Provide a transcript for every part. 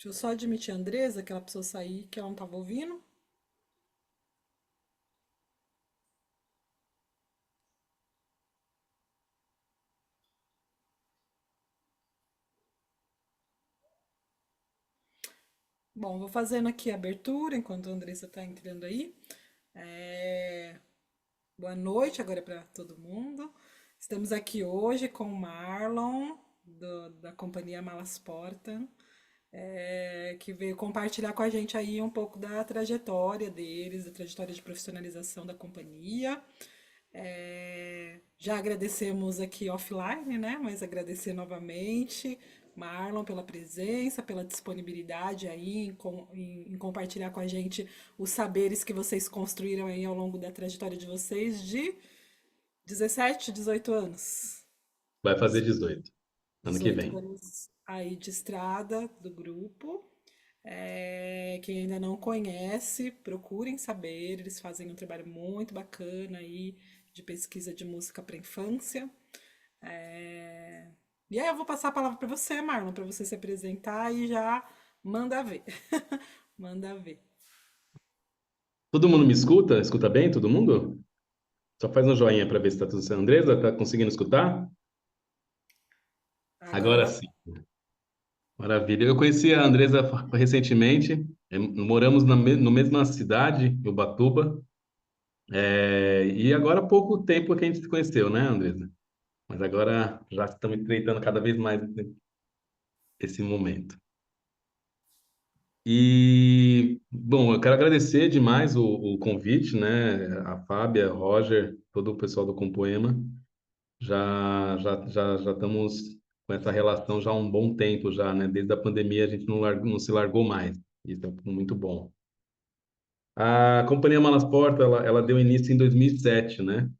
Deixa eu só admitir a Andresa, que ela precisou sair, que ela não estava ouvindo. Bom, vou fazendo aqui a abertura enquanto a Andressa está entrando aí. É, Boa noite agora para todo mundo. Estamos aqui hoje com o Marlon, da companhia Malasporta, que veio compartilhar com a gente aí um pouco da trajetória deles, da trajetória de profissionalização da companhia. Já agradecemos aqui offline, né? Mas agradecer novamente, Marlon, pela presença, pela disponibilidade aí em compartilhar com a gente os saberes que vocês construíram aí ao longo da trajetória de vocês de 17, 18 anos. Vai fazer 18 ano que 18 vem. anos aí de estrada do grupo. Quem ainda não conhece, procurem saber. Eles fazem um trabalho muito bacana aí de pesquisa de música para infância. É, E aí eu vou passar a palavra para você, Marlon, para você se apresentar e já manda ver. Manda ver. Todo mundo me escuta? Escuta bem, todo mundo? Só faz um joinha para ver se está tudo certo. Andresa, tá conseguindo escutar? Agora Agora, sim. Maravilha. Eu conheci a Andresa recentemente. Moramos no mesma cidade, Ubatuba. E agora há pouco tempo que a gente se conheceu, né, Andresa? Mas agora já estamos estreitando cada vez mais esse momento. E, bom, eu quero agradecer demais o convite, né? A Fábia, Roger, todo o pessoal do Compoema. Já estamos com essa relação já há um bom tempo já, né? Desde a pandemia a gente não se largou mais. Isso é muito bom. A Companhia Malasport, ela deu início em 2007, né?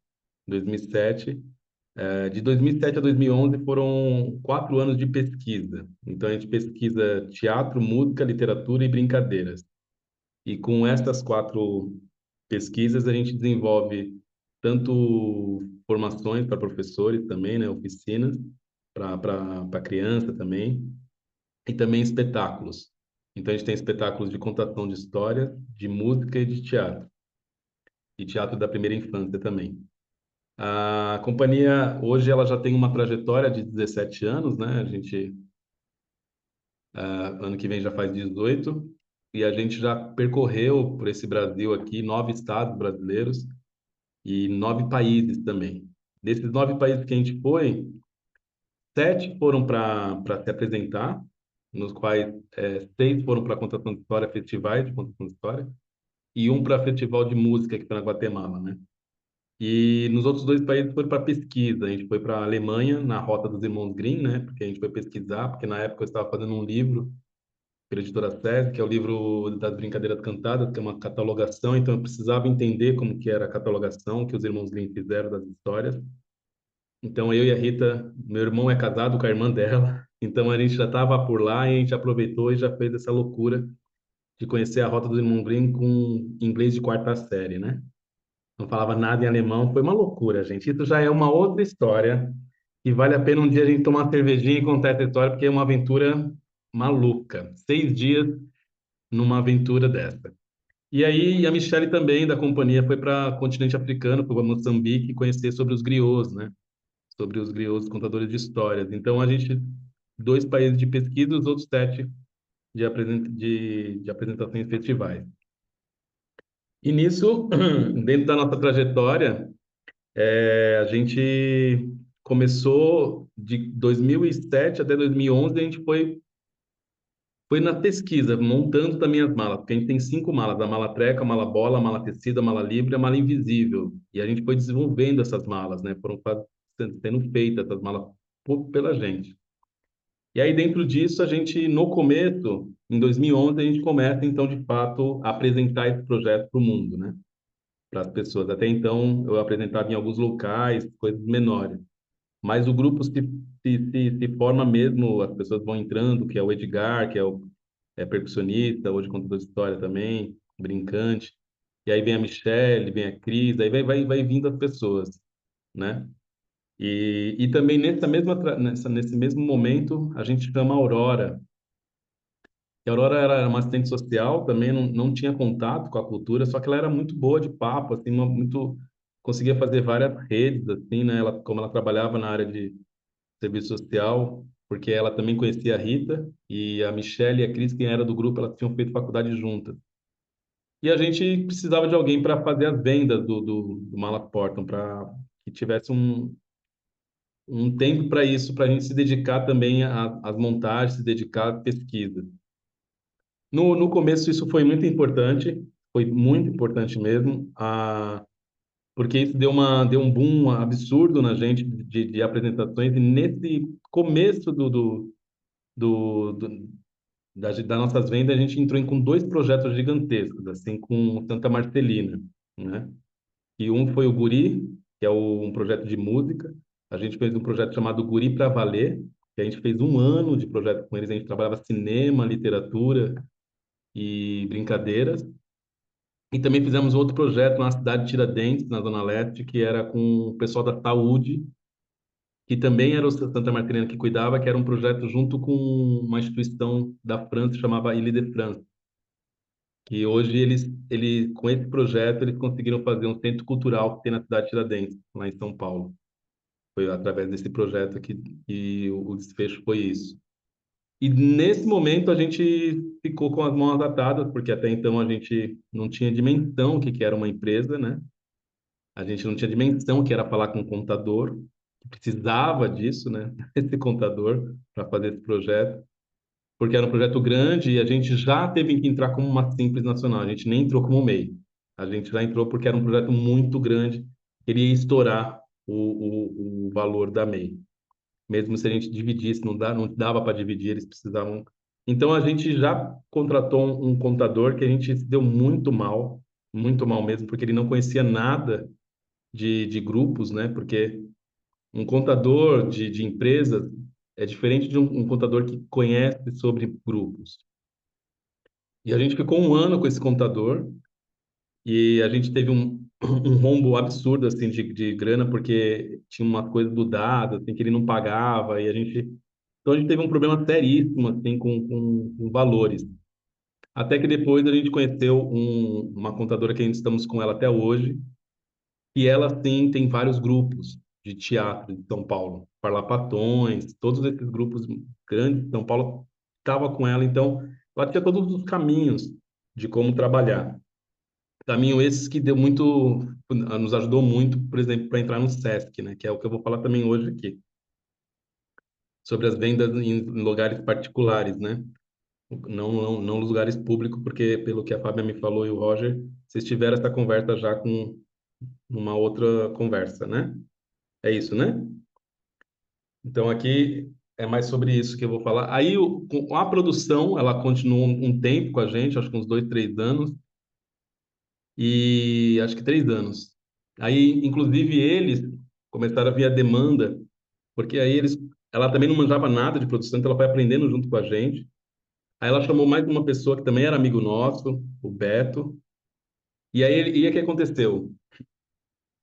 2007. De 2007 a 2011 foram 4 anos de pesquisa. Então a gente pesquisa teatro, música, literatura e brincadeiras. E com essas 4 pesquisas a gente desenvolve tanto formações para professores também, né? Oficinas para criança também, e também espetáculos. Então, a gente tem espetáculos de contação de histórias, de música e teatro da primeira infância também. A companhia, hoje, ela já tem uma trajetória de 17 anos, né? Ano que vem já faz 18, e a gente já percorreu por esse Brasil aqui 9 estados brasileiros e 9 países também. Desses 9 países que a gente foi, 7 foram para se apresentar, nos quais 6 foram para contação de história, festivais de contação de história, e um para festival de música que foi na Guatemala, né? E nos outros 2 países foi para pesquisa. A gente foi para a Alemanha, na Rota dos Irmãos Grimm, né? Porque a gente foi pesquisar, porque na época eu estava fazendo um livro pela editora SESI, que é o livro das Brincadeiras Cantadas, que é uma catalogação, então eu precisava entender como que era a catalogação que os irmãos Grimm fizeram das histórias. Então, eu e a Rita, meu irmão é casado com a irmã dela, então a gente já estava por lá e a gente aproveitou e já fez essa loucura de conhecer a Rota do Irmão Grimm com inglês de quarta série, né? Não falava nada em alemão, foi uma loucura, gente. Isso já é uma outra história e vale a pena um dia a gente tomar uma cervejinha e contar essa história, porque é uma aventura maluca. 6 dias numa aventura dessa. E aí, a Michelle também, da companhia, foi para o continente africano, foi para Moçambique, conhecer sobre os griots, né? Sobre os griots contadores de histórias. Então, a gente, 2 países de pesquisa, os outros 7 de apresentações em festivais. E nisso, dentro da nossa trajetória, a gente começou de 2007 até 2011, a gente foi na pesquisa, montando também as malas, porque a gente tem 5 malas, a mala treca, a mala bola, a mala tecida, a mala livre e a mala invisível. E a gente foi desenvolvendo essas malas, né? Sendo feitas essas malas pela gente. E aí, dentro disso, a gente, no começo, em 2011, a gente começa, então, de fato, a apresentar esse projeto para o mundo, né? Para as pessoas. Até então, eu apresentava em alguns locais, coisas menores. Mas o grupo se forma mesmo, as pessoas vão entrando, que é o Edgar, que é percussionista, hoje contador de história também, brincante. E aí vem a Michelle, vem a Cris, aí vai vindo as pessoas, né? E também nesse mesmo momento, a gente chama a Aurora, E a Aurora era uma assistente social, também não tinha contato com a cultura, só que ela era muito boa de papo, assim, muito conseguia fazer várias redes, assim, né? Ela, como ela trabalhava na área de serviço social, porque ela também conhecia a Rita e a Michelle e a Cris, quem era do grupo, elas tinham feito faculdade juntas. E a gente precisava de alguém para fazer as vendas do Malaportam, para que tivesse um tempo para isso, para a gente se dedicar também às montagens, se dedicar à pesquisa. No começo isso foi muito importante mesmo, porque isso deu um boom absurdo na gente de apresentações, e nesse começo do, do, das nossas vendas, a gente entrou com dois projetos gigantescos, assim, com Santa Marcelina, né? E um foi o Guri, que é um projeto de música. A gente fez um projeto chamado Guri para Valer, que a gente fez um ano de projeto com eles. A gente trabalhava cinema, literatura e brincadeiras. E também fizemos outro projeto na cidade de Tiradentes, na Zona Leste, que era com o pessoal da saúde, que também era o Santa Marcelina que cuidava, que era um projeto junto com uma instituição da França, chamava Ile de France. Que hoje com esse projeto, eles conseguiram fazer um centro cultural que tem na cidade de Tiradentes, lá em São Paulo. Foi através desse projeto que o desfecho foi isso. E nesse momento a gente ficou com as mãos atadas, porque até então a gente não tinha dimensão que era uma empresa, né? A gente não tinha dimensão que era falar com um contador, que precisava disso, né? Esse contador para fazer esse projeto, porque era um projeto grande e a gente já teve que entrar como uma simples nacional, a gente nem entrou como MEI. A gente já entrou porque era um projeto muito grande, queria estourar o valor da MEI. Mesmo se a gente dividisse, não dava para dividir, eles precisavam. Então a gente já contratou um contador que a gente se deu muito mal mesmo, porque ele não conhecia nada de grupos, né? Porque um contador de empresas é diferente de um contador que conhece sobre grupos. E a gente ficou um ano com esse contador e a gente teve um rombo absurdo assim de grana porque tinha uma coisa do dado assim que ele não pagava e a gente então a gente teve um problema seríssimo assim com valores. Até que depois a gente conheceu uma contadora que ainda estamos com ela até hoje, e ela sim tem vários grupos de teatro de São Paulo, Parlapatões, todos esses grupos grandes de São Paulo estava com ela, então ela tinha todos os caminhos de como trabalhar. Caminho esses que deu muito, nos ajudou muito, por exemplo, para entrar no Sesc, né, que é o que eu vou falar também hoje aqui, sobre as vendas em lugares particulares, né? Não nos lugares públicos, porque pelo que a Fábia me falou e o Roger, vocês tiveram essa conversa já com uma outra conversa, né? É isso, né? Então aqui é mais sobre isso que eu vou falar. Aí com a produção, ela continuou um tempo com a gente, acho que uns 2, 3 anos, e acho que 3 anos. Aí, inclusive, eles começaram a ver a demanda, porque ela também não manjava nada de produção, então ela foi aprendendo junto com a gente. Aí ela chamou mais uma pessoa que também era amigo nosso, o Beto. E aí o que aconteceu?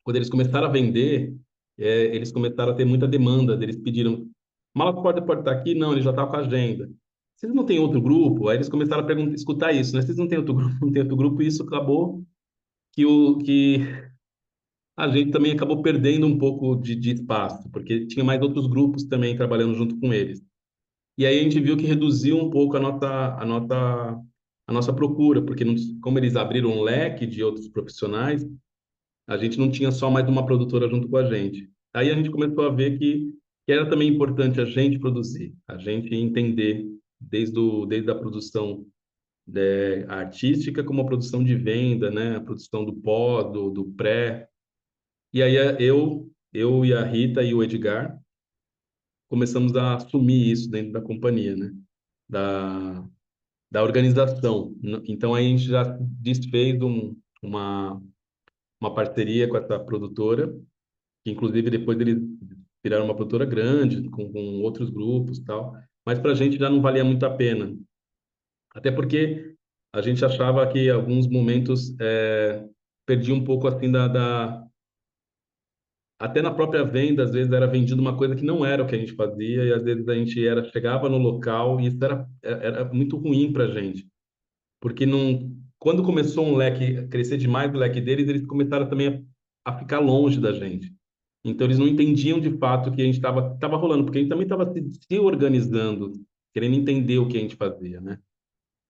Quando eles começaram a vender, eles começaram a ter muita demanda. Eles pediram, mala pode estar aqui? Não, ele já está com a agenda. Vocês não têm outro grupo? Aí eles começaram a perguntar, escutar isso, né? Vocês não têm outro grupo? Não tem outro grupo? E isso acabou que a gente também acabou perdendo um pouco de espaço, porque tinha mais outros grupos também trabalhando junto com eles. E aí a gente viu que reduziu um pouco a nossa procura, porque como eles abriram um leque de outros profissionais, a gente não tinha só mais uma produtora junto com a gente. Aí a gente começou a ver que era também importante a gente produzir, a gente entender desde a produção artística como a produção de venda, né? A produção do pós, do pré. E aí eu e a Rita e o Edgar começamos a assumir isso dentro da companhia, né? Da, da organização. Então aí a gente já desfez uma parceria com essa produtora, que inclusive depois eles viraram uma produtora grande, com outros grupos e tal, mas para a gente já não valia muito a pena. Até porque a gente achava que em alguns momentos perdia um pouco assim até na própria venda, às vezes era vendido uma coisa que não era o que a gente fazia, e às vezes a gente chegava no local e isso era muito ruim para a gente, porque não, quando começou um leque, a crescer demais o leque deles, eles começaram também a ficar longe da gente. Então eles não entendiam de fato o que a gente tava rolando, porque a gente também estava se organizando, querendo entender o que a gente fazia, né?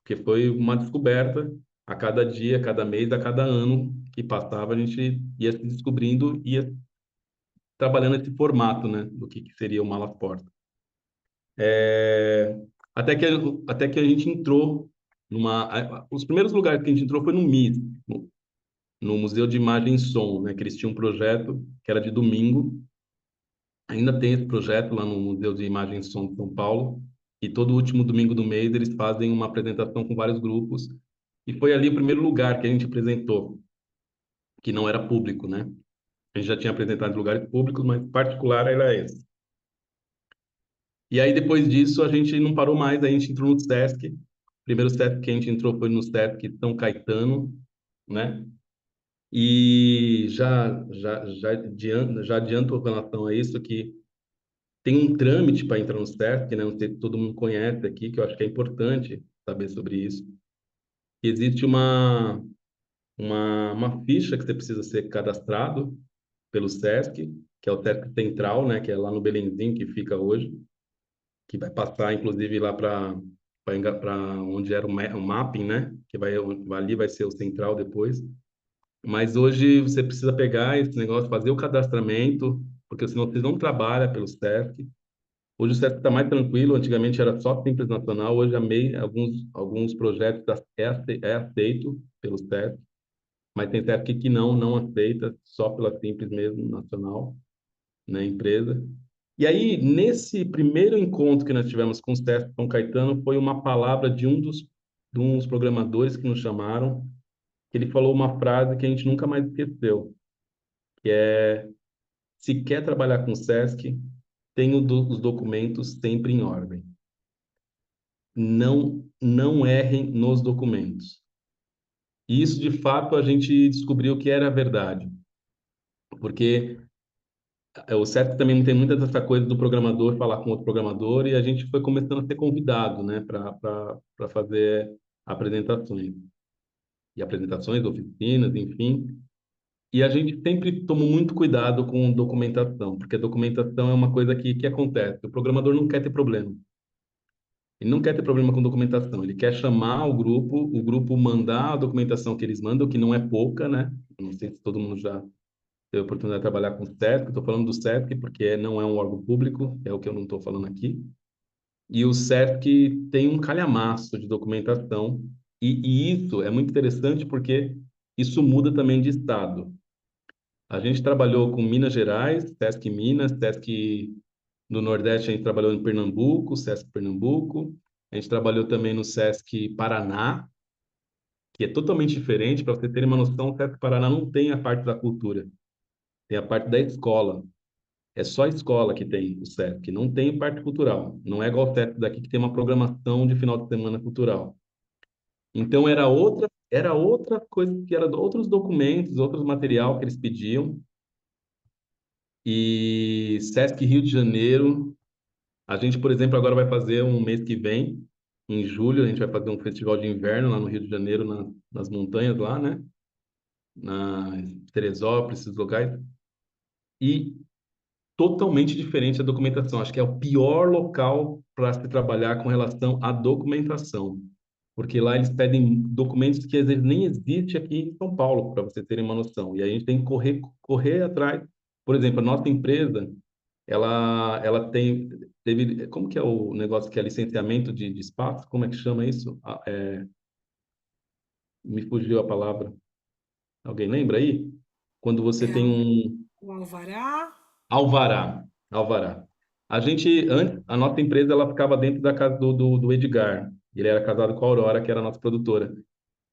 Porque foi uma descoberta a cada dia, a cada mês, a cada ano que passava, a gente ia se descobrindo, ia trabalhando esse formato, né, do que seria o Malaporta. É, até que, até que a gente entrou os primeiros lugares que a gente entrou foi no MIS, no Museu de Imagem e Som, né, que eles tinham um projeto que era de domingo. Ainda tem esse projeto lá no Museu de Imagem e Som de São Paulo, e todo último domingo do mês eles fazem uma apresentação com vários grupos, e foi ali o primeiro lugar que a gente apresentou, que não era público, né? A gente já tinha apresentado em lugares públicos, mas particular era esse. E aí, depois disso, a gente não parou mais, a gente entrou no Sesc. O primeiro Sesc que a gente entrou foi no Sesc São Caetano, né? E já adianto com relação a isso que tem um trâmite para entrar no Sesc, né? Não sei se todo mundo conhece aqui, que eu acho que é importante saber sobre isso. Existe uma ficha que você precisa ser cadastrado pelo Sesc, que é o Sesc Central, né? Que é lá no Belenzinho, que fica hoje, que vai passar, inclusive, lá para onde era o mapping, né? Que ali vai ser o central depois. Mas hoje você precisa pegar esse negócio, fazer o cadastramento, porque senão você não trabalha pelo SESC. Hoje o SESC está mais tranquilo, antigamente era só Simples Nacional, hoje a MEI, alguns projetos é aceito pelo SESC, mas tem SESC que não aceita, só pela Simples mesmo, nacional, né, empresa. E aí, nesse primeiro encontro que nós tivemos com o Sesc São Caetano, foi uma palavra de uns programadores que nos chamaram, que ele falou uma frase que a gente nunca mais esqueceu, que é: se quer trabalhar com o Sesc, tenha os documentos sempre em ordem. Não errem nos documentos. E isso, de fato, a gente descobriu que era verdade, porque o Sesc também não tem muita dessa coisa do programador falar com outro programador, e a gente foi começando a ser convidado, né, para fazer apresentações. E apresentações, oficinas, enfim. E a gente sempre tomou muito cuidado com documentação, porque a documentação é uma coisa que acontece. O programador não quer ter problema. Ele não quer ter problema com documentação. Ele quer chamar o grupo mandar a documentação que eles mandam, que não é pouca, né? Não sei se todo mundo já teve a oportunidade de trabalhar com o SESC. Estou falando do SESC porque não é um órgão público, é o que eu não estou falando aqui. E o SESC tem um calhamaço de documentação, e isso é muito interessante porque isso muda também de estado. A gente trabalhou com Minas Gerais, SESC Minas, SESC no Nordeste, a gente trabalhou em Pernambuco, SESC Pernambuco. A gente trabalhou também no SESC Paraná, que é totalmente diferente. Para você ter uma noção, o SESC Paraná não tem a parte da cultura, tem a parte da escola. É só a escola que tem o SESC, não tem parte cultural. Não é igual o SESC daqui, que tem uma programação de final de semana cultural. Então era outra coisa, que era outros documentos, outros material que eles pediam. E Sesc Rio de Janeiro, a gente, por exemplo, agora vai fazer um mês que vem, em julho, a gente vai fazer um festival de inverno lá no Rio de Janeiro, nas montanhas lá, né? Na Teresópolis, esses locais. E totalmente diferente a documentação. Acho que é o pior local para se trabalhar com relação à documentação. Porque lá eles pedem documentos que às vezes nem existem aqui em São Paulo, para você terem uma noção. E aí a gente tem que correr atrás. Por exemplo, a nossa empresa, ela teve, como que é o negócio que é licenciamento de espaço? Como é que chama isso? Me fugiu a palavra. Alguém lembra aí? Quando você É tem um o alvará. alvará. Antes, a nossa empresa, ela ficava dentro da casa do Edgar. Ele era casado com a Aurora, que era a nossa produtora.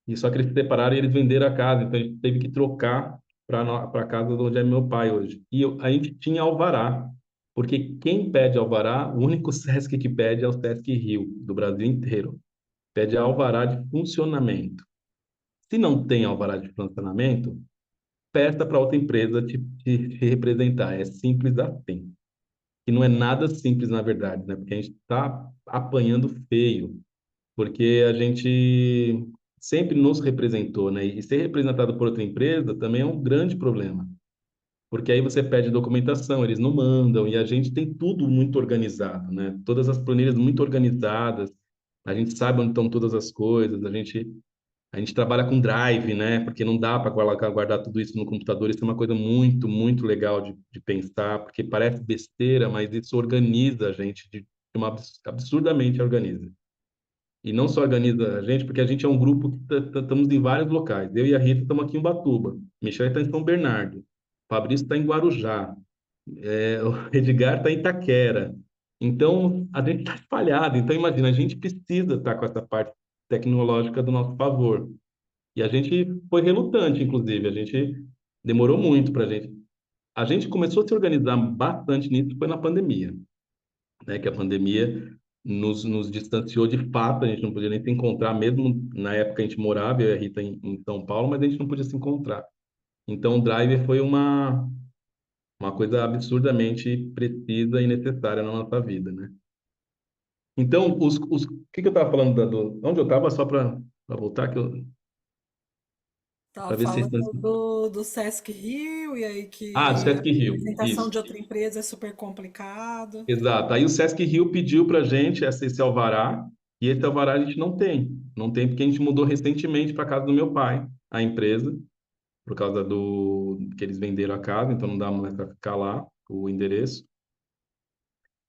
E só que eles se separaram e eles venderam a casa, então a gente teve que trocar para a casa de onde é meu pai hoje. E a gente tinha alvará, porque quem pede alvará, o único SESC que pede é o SESC Rio, do Brasil inteiro. Pede alvará de funcionamento. Se não tem alvará de funcionamento, peça para outra empresa te representar. É simples assim. E não é nada simples, na verdade, né? Porque a gente está apanhando feio, porque a gente sempre nos representou, né? E ser representado por outra empresa também é um grande problema, porque aí você pede documentação, eles não mandam, e a gente tem tudo muito organizado, né? Todas as planilhas muito organizadas, a gente sabe onde estão todas as coisas, a gente trabalha com Drive, né? Porque não dá para guardar tudo isso no computador. Isso é uma coisa muito, muito legal de pensar, porque parece besteira, mas isso organiza a gente de uma absurdamente organiza. E não só organiza a gente, porque a gente é um grupo que estamos em vários locais. Eu e a Rita estamos aqui em Ubatuba. Michel está em São Bernardo. O Fabrício está em Guarujá. O Edgar está em Itaquera. Então, a gente está espalhado. Então, imagina, a gente precisa estar com essa parte tecnológica do nosso favor. E a gente foi relutante, inclusive. A gente demorou muito para a gente. A gente começou a se organizar bastante nisso foi na pandemia, né? Que a pandemia nos distanciou de fato. A gente não podia nem se encontrar, mesmo na época a gente morava, eu e a Rita, em São Paulo, mas a gente não podia se encontrar. Então, o Driver foi uma coisa absurdamente precisa e necessária na nossa vida, né? Então, o que que eu estava falando onde eu estava, só para voltar, Tava para ver se vocês falando estão. do Sesc Rio, e aí Ah, que a Sesc Rio, apresentação isso. de outra empresa é super complicado. Exato. Aí o Sesc Rio pediu para a gente esse alvará, e esse alvará a gente não tem. Não tem porque a gente mudou recentemente para casa do meu pai, a empresa, por causa do que eles venderam a casa, então não dá mais para ficar lá, o endereço.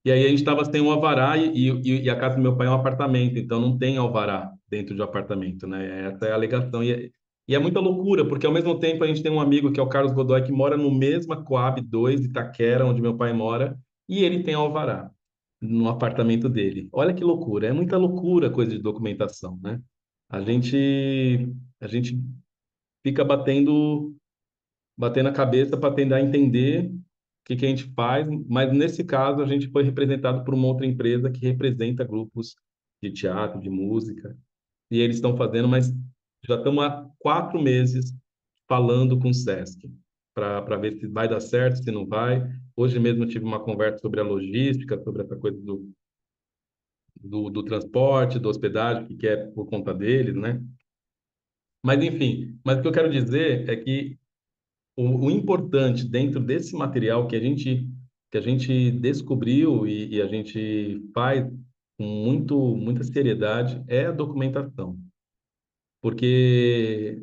E aí a gente estava sem um alvará e a casa do meu pai é um apartamento, então não tem alvará dentro de um apartamento, né? Essa é a alegação. E é muita loucura, porque ao mesmo tempo a gente tem um amigo que é o Carlos Godoy, que mora no mesmo Coab 2, Itaquera, onde meu pai mora, e ele tem alvará no apartamento dele. Olha que loucura, é muita loucura coisa de documentação, né? A gente, a gente fica batendo a cabeça para tentar entender o que que a gente faz, mas nesse caso a gente foi representado por uma outra empresa que representa grupos de teatro, de música, e eles estão fazendo, mas já estamos há 4 meses falando com o Sesc para ver se vai dar certo, se não vai. Hoje mesmo eu tive uma conversa sobre a logística, sobre essa coisa do transporte, da hospedagem, que é por conta deles, né? Mas enfim, mas o que eu quero dizer é que o importante dentro desse material que a gente descobriu e a gente faz com muita seriedade é a documentação, porque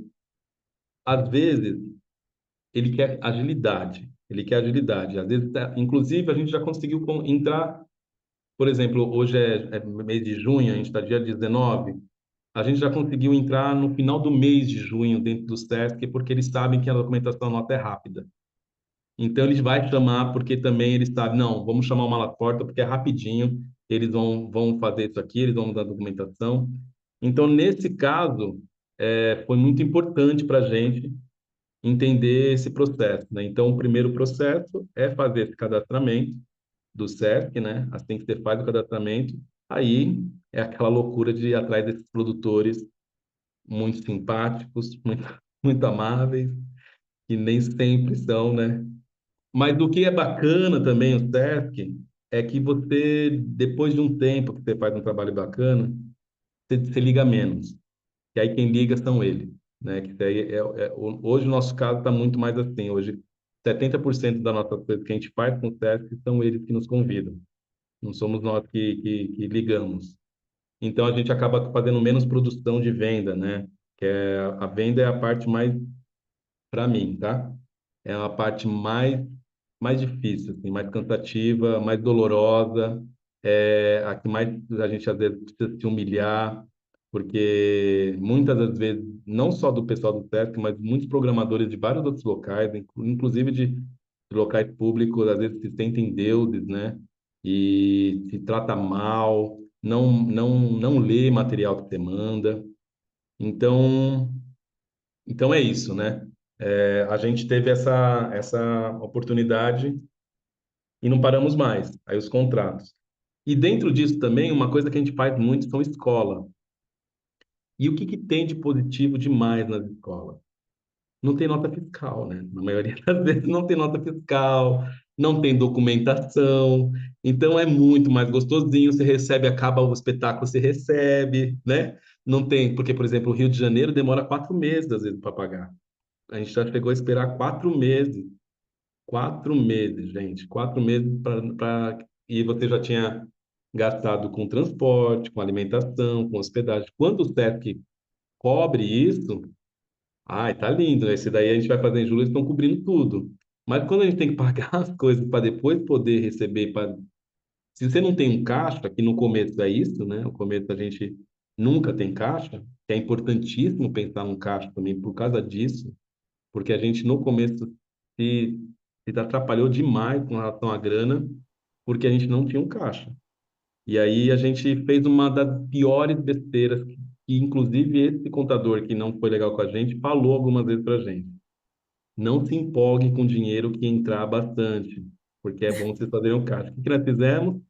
às vezes ele quer agilidade, ele quer agilidade. Às vezes, inclusive, a gente já conseguiu entrar, por exemplo, hoje é mês de junho, a gente está dia 19. A gente já conseguiu entrar no final do mês de junho dentro do SESC, porque eles sabem que a documentação nota é rápida. Então, eles vai chamar, porque também eles sabem, não, vamos chamar o Malaporta, porque é rapidinho, eles vão fazer isso aqui, eles vão mudar a documentação. Então, nesse caso, foi muito importante para a gente entender esse processo, né? Então, o primeiro processo é fazer esse cadastramento do SESC, né? Assim que você faz o cadastramento, aí é aquela loucura de ir atrás desses produtores muito simpáticos, muito, muito amáveis, que nem sempre são, né? Mas o que é bacana também, o SESC, é que você, depois de um tempo que você faz um trabalho bacana, você liga menos. E aí quem liga são eles, né? Que isso aí hoje o nosso caso está muito mais assim. Hoje, 70% da nossa coisa que a gente faz com o SESC são eles que nos convidam. Não somos nós que ligamos. Então, a gente acaba fazendo menos produção de venda, né? Que a venda é a parte mais, para mim, tá? É a parte mais difícil, assim, mais cansativa, mais dolorosa, é a que mais a gente às vezes precisa se humilhar, porque muitas das vezes, não só do pessoal do SESC, mas muitos programadores de vários outros locais, inclusive de locais públicos, às vezes se sentem deuses, né? E se trata mal, não lê material que você manda. Então, então é isso, né? A gente teve essa oportunidade e não paramos mais. Aí os contratos. E dentro disso também, uma coisa que a gente faz muito são escola. E o que tem de positivo demais nas escolas? não tem nota fiscal, né? Na maioria das vezes não tem nota fiscal, não tem documentação, então é muito mais gostosinho, você recebe, acaba o espetáculo, você recebe, né? Não tem, porque, por exemplo, o Rio de Janeiro demora 4 meses, às vezes, para pagar. A gente já chegou a esperar 4 meses. 4 meses, gente. 4 meses para. E você já tinha gastado com transporte, com alimentação, com hospedagem. Quando o SESC cobre isso, ai, tá lindo, né? Esse daí a gente vai fazer em julho, eles estão cobrindo tudo. Mas quando a gente tem que pagar as coisas para depois poder receber, se você não tem um caixa, que no começo é isso, né? No começo a gente nunca tem caixa, que é importantíssimo pensar num caixa também por causa disso, porque a gente no começo se, se atrapalhou demais com relação à grana, porque a gente não tinha um caixa. E aí a gente fez uma das piores besteiras, que inclusive esse contador que não foi legal com a gente falou algumas vezes para a gente. Não se empolgue com dinheiro que entrar bastante, porque é bom vocês fazerem um caixa. O que que nós fizemos?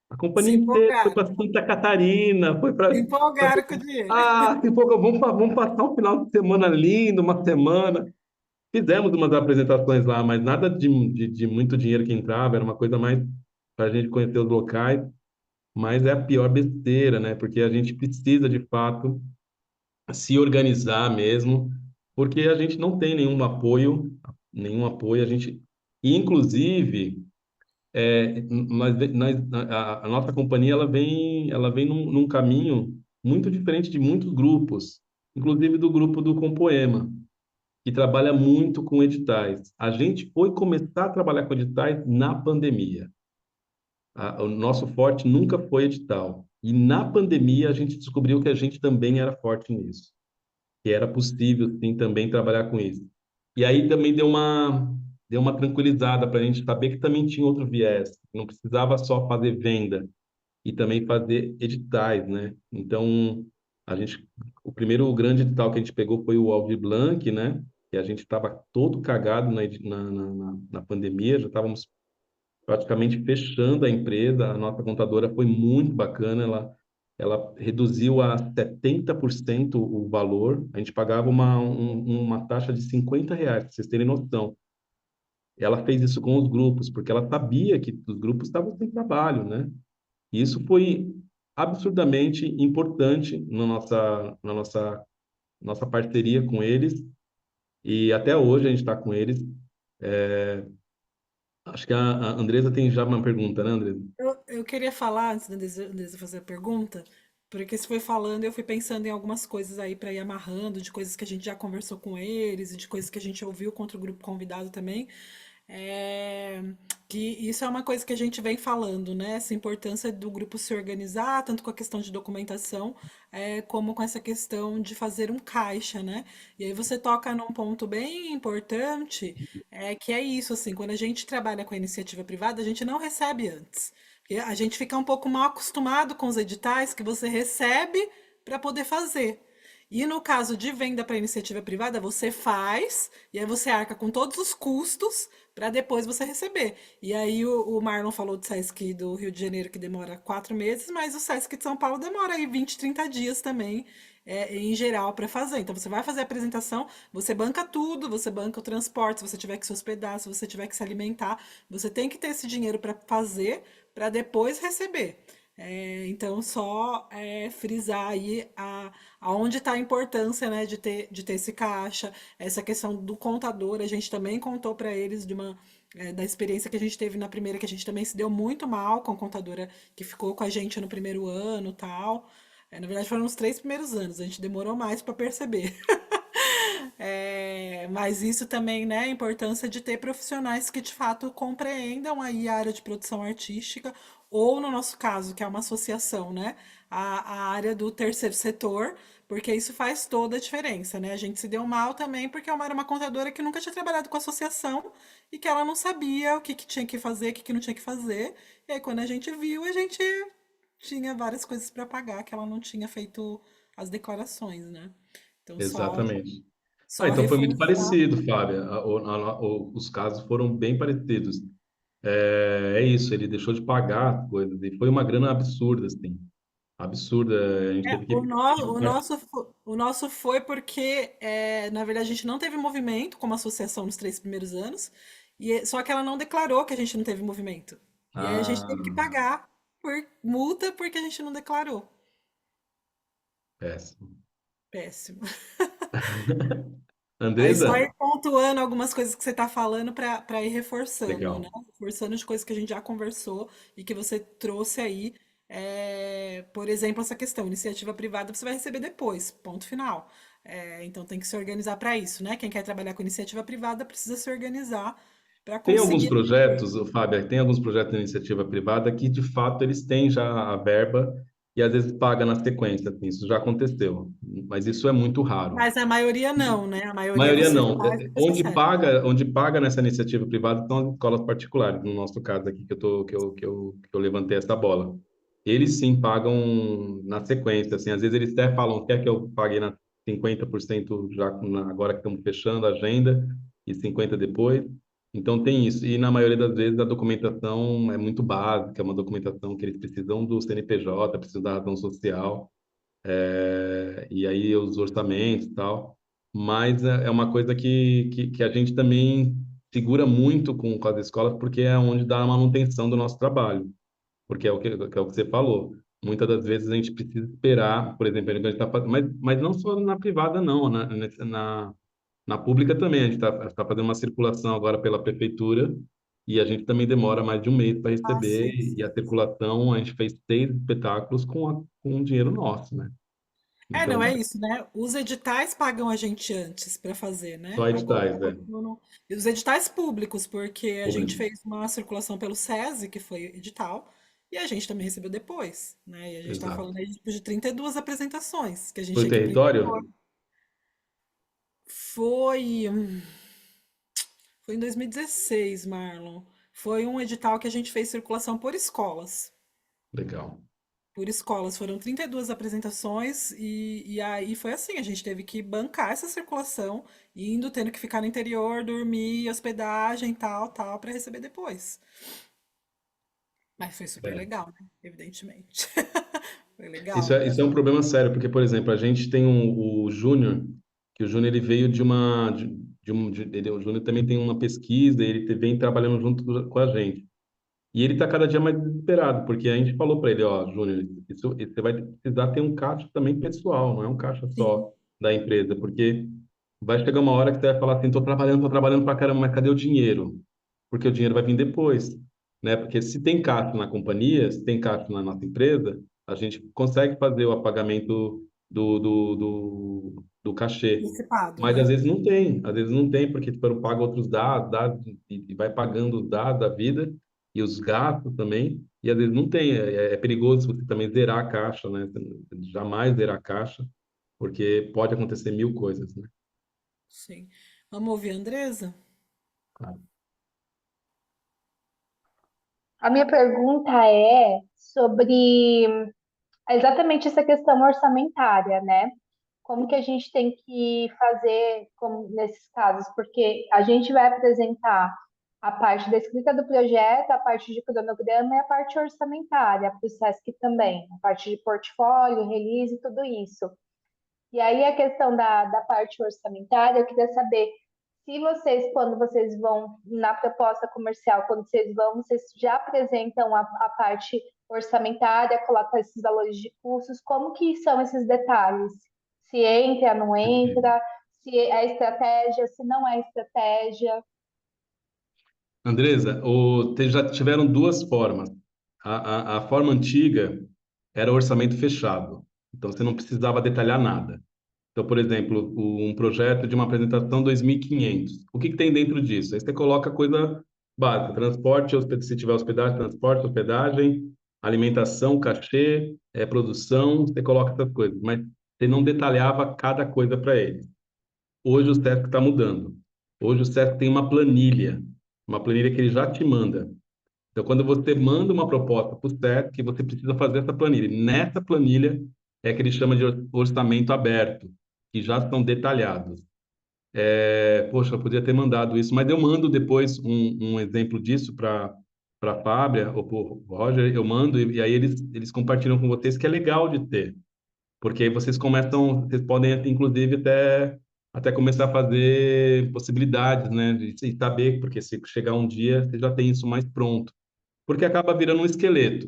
A Se companhia inteira foi empolgaram. para Santa Catarina, foi Se para. empolgaram com o dinheiro. Ah, se empolga, vamos passar um final de semana lindo, uma semana. Fizemos umas apresentações lá, mas nada de muito dinheiro que entrava, era uma coisa mais para a gente conhecer os locais, mas é a pior besteira, né? Porque a gente precisa, de fato, se organizar mesmo, porque a gente não tem nenhum apoio, a gente, e, inclusive, a nossa companhia, ela vem num caminho muito diferente de muitos grupos, inclusive do grupo do Compoema, que trabalha muito com editais. A gente foi começar a trabalhar com editais na pandemia. O nosso forte nunca foi edital. E na pandemia a gente descobriu que a gente também era forte nisso, que era possível sim também trabalhar com isso. E aí também deu uma tranquilizada para a gente saber que também tinha outro viés, não precisava só fazer venda e também fazer editais, né? Então, a gente, o primeiro grande edital que a gente pegou foi o Aldir Blanc, né? Que a gente estava todo cagado na pandemia, já estávamos praticamente fechando a empresa. A nossa contadora foi muito bacana, ela reduziu a 70% o valor. A gente pagava uma taxa de R$ 50, para vocês terem noção. Ela fez isso com os grupos, porque ela sabia que os grupos estavam sem trabalho, né? E isso foi absurdamente importante na nossa parceria com eles. E até hoje a gente está com eles. Acho que a Andresa tem já uma pergunta, né, Andresa? Eu queria falar, antes de fazer a pergunta, porque você foi falando, eu fui pensando em algumas coisas aí para ir amarrando, de coisas que a gente já conversou com eles, e de coisas que a gente ouviu contra o grupo convidado também. É, que isso é uma coisa que a gente vem falando, né? Essa importância do grupo se organizar, tanto com a questão de documentação, como com essa questão de fazer um caixa, né? E aí você toca num ponto bem importante, que é isso, assim, quando a gente trabalha com a iniciativa privada, a gente não recebe antes. Porque a gente fica um pouco mal acostumado com os editais que você recebe para poder fazer. E no caso de venda para iniciativa privada, você faz, e aí você arca com todos os custos para depois você receber. E aí o Marlon falou do Sesc do Rio de Janeiro que demora 4 meses, mas o Sesc de São Paulo demora aí 20, 30 dias também, em geral, para fazer. Então você vai fazer a apresentação, você banca tudo, você banca o transporte, se você tiver que se hospedar, se você tiver que se alimentar, você tem que ter esse dinheiro para fazer, para depois receber. Então, só frisar aí aonde está a importância, né, de ter esse caixa, essa questão do contador. A gente também contou para eles da experiência que a gente teve na primeira, que a gente também se deu muito mal com a contadora que ficou com a gente no primeiro ano, tal. Na verdade, foram os 3 primeiros anos, a gente demorou mais para perceber. Mas isso também, né, a importância de ter profissionais que de fato compreendam aí a área de produção artística, ou no nosso caso, que é uma associação, né, a área do terceiro setor, porque isso faz toda a diferença, né? A gente se deu mal também porque eu era uma contadora que nunca tinha trabalhado com associação e que ela não sabia o que que tinha que fazer, o que que não tinha que fazer. E aí quando a gente viu, a gente tinha várias coisas para pagar que ela não tinha feito as declarações, né? Então Exatamente. Ah, só então foi muito reforçar. parecido, Fábio. Os casos foram bem parecidos. É isso, ele deixou de pagar as coisas e foi uma grana absurda, assim. absurda. A gente teve que O, pedir no, o nosso foi porque, na verdade, a gente não teve movimento como associação nos 3 primeiros anos, só que ela não declarou que a gente não teve movimento. E aí a gente teve que Ah, pagar por multa porque a gente não declarou. péssimo. Péssimo. Aí só Andresa? ir pontuando algumas coisas que você está falando para ir reforçando, né? Legal. Reforçando de coisas que a gente já conversou e que você trouxe aí. Por exemplo, essa questão, iniciativa privada você vai receber depois, ponto final. Então tem que se organizar para isso, né? Quem quer trabalhar com iniciativa privada precisa se organizar para Tem alguns conseguir. projetos, ô, Fábio, tem alguns projetos de iniciativa privada que, de fato, eles têm já a verba e às vezes paga na sequência, assim, isso já aconteceu, mas isso é muito raro. Mas a maioria não, né? A maioria Maioria você não. faz e depois recebe. Onde paga nessa iniciativa privada são as escolas particulares, no nosso caso aqui que eu levantei essa bola. Eles sim pagam na sequência, assim, às vezes eles até falam, quer que eu pague na 50% já agora que estamos fechando a agenda e 50 depois. Então tem isso. E na maioria das vezes a documentação é muito básica, é uma documentação que eles precisam do CNPJ, precisam da razão social e aí os orçamentos e tal. Mas é uma coisa que a gente também segura muito com as escolas, porque é onde dá a manutenção do nosso trabalho, porque que é o que você falou. Muitas das vezes a gente precisa esperar, por exemplo, a gente tá, mas não só na privada, não, na pública também. A gente está fazendo uma circulação agora pela prefeitura e a gente também demora mais de um mês para Ah, receber, sim, e a sim. circulação, a gente fez 6 espetáculos com dinheiro nosso, né? Não, Então, é isso, né? Os editais pagam a gente antes para fazer, né? só Agora, editais, e os editais públicos, porque a gente público. fez uma circulação pelo SESI, que foi edital, e a gente também recebeu depois, né? E a gente está Exato. falando aí de 32 apresentações que a gente Foi o tinha que ir para o interior. território? Foi, foi em 2016, Marlon. Foi um edital que a gente fez circulação por escolas. Legal. Por escolas, foram 32 apresentações e aí foi assim, a gente teve que bancar essa circulação, indo, tendo que ficar no interior, dormir, hospedagem, tal, tal, para receber depois. Mas foi super É. legal, né? Evidentemente. Foi Isso legal. é, isso é um problema sério, porque, por exemplo, a gente tem o Júnior, que o Júnior ele veio de uma. O Júnior também tem uma pesquisa, ele vem trabalhando junto com a gente. E ele está cada dia mais desesperado, porque a gente falou para ele: ó, Júnior, isso, você vai precisar ter um caixa também pessoal, não é um caixa Sim, só da empresa, porque vai chegar uma hora que você vai falar assim: tô trabalhando pra caramba, mas cadê o dinheiro? Porque o dinheiro vai vir depois, né? Porque se tem caixa na companhia, se tem caixa na nossa empresa, a gente consegue fazer o apagamento do cachê. antecipado, Mas né? às vezes não tem, porque foram pagos outros dados e vai pagando os dados da vida e os gastos também, e às vezes não tem. É perigoso você também zerar a caixa, né? Jamais zerar a caixa, porque pode acontecer mil coisas, né? Sim. Vamos ouvir a Andresa? Claro. A minha pergunta é sobre exatamente essa questão orçamentária, né? Como que a gente tem que fazer nesses casos? Porque a gente vai apresentar a parte da escrita do projeto, a parte de cronograma e a parte orçamentária para o SESC também, a parte de portfólio, release, tudo isso. E aí a questão da parte orçamentária, eu queria saber se vocês, quando vocês vão na proposta comercial, quando vocês já apresentam a parte orçamentária, colocam esses valores de custos, como que são esses detalhes? Se entra, não entra, se é estratégia, se não é estratégia. Andresa, já tiveram duas formas. A forma antiga era orçamento fechado, então você não precisava detalhar nada. Então, por exemplo, um projeto de uma apresentação 2.500. O que tem dentro disso? Aí você coloca coisa básica: transporte, se tiver hospedagem, transporte, hospedagem, alimentação, cachê, produção, você coloca essas coisas, mas você não detalhava cada coisa para ele. Hoje o SESC está mudando. Hoje o SESC tem uma planilha que ele já te manda. Então, quando você manda uma proposta para o SESC, você precisa fazer essa planilha. E nessa planilha é que ele chama de orçamento aberto, que já são detalhados. Poxa, eu podia ter mandado isso, mas eu mando depois um exemplo disso para a Fábia ou para o Roger, eu mando e aí eles compartilham com vocês que é legal de ter. Porque aí vocês podem, inclusive, até começar a fazer possibilidades, né? De saber, porque se chegar um dia, você já tem isso mais pronto. Porque acaba virando um esqueleto.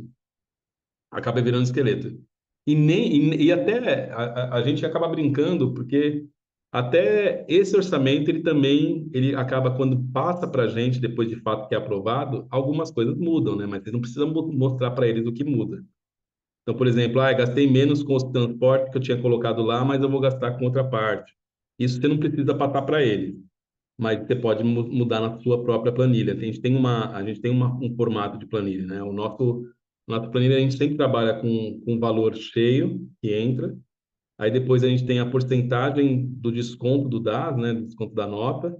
E até a gente acaba brincando, porque até esse orçamento, ele acaba, quando passa para a gente, depois de fato que é aprovado, algumas coisas mudam, né? Mas vocês não precisam mostrar para eles o que muda. Então, por exemplo, gastei menos com o transporte que eu tinha colocado lá, mas eu vou gastar com outra parte. Isso você não precisa passar para eles, mas você pode mudar na sua própria planilha. A gente tem um formato de planilha, né? Nossa planilha a gente sempre trabalha com um valor cheio que entra, aí depois a gente tem a porcentagem do desconto do DAS, né? Do desconto da nota,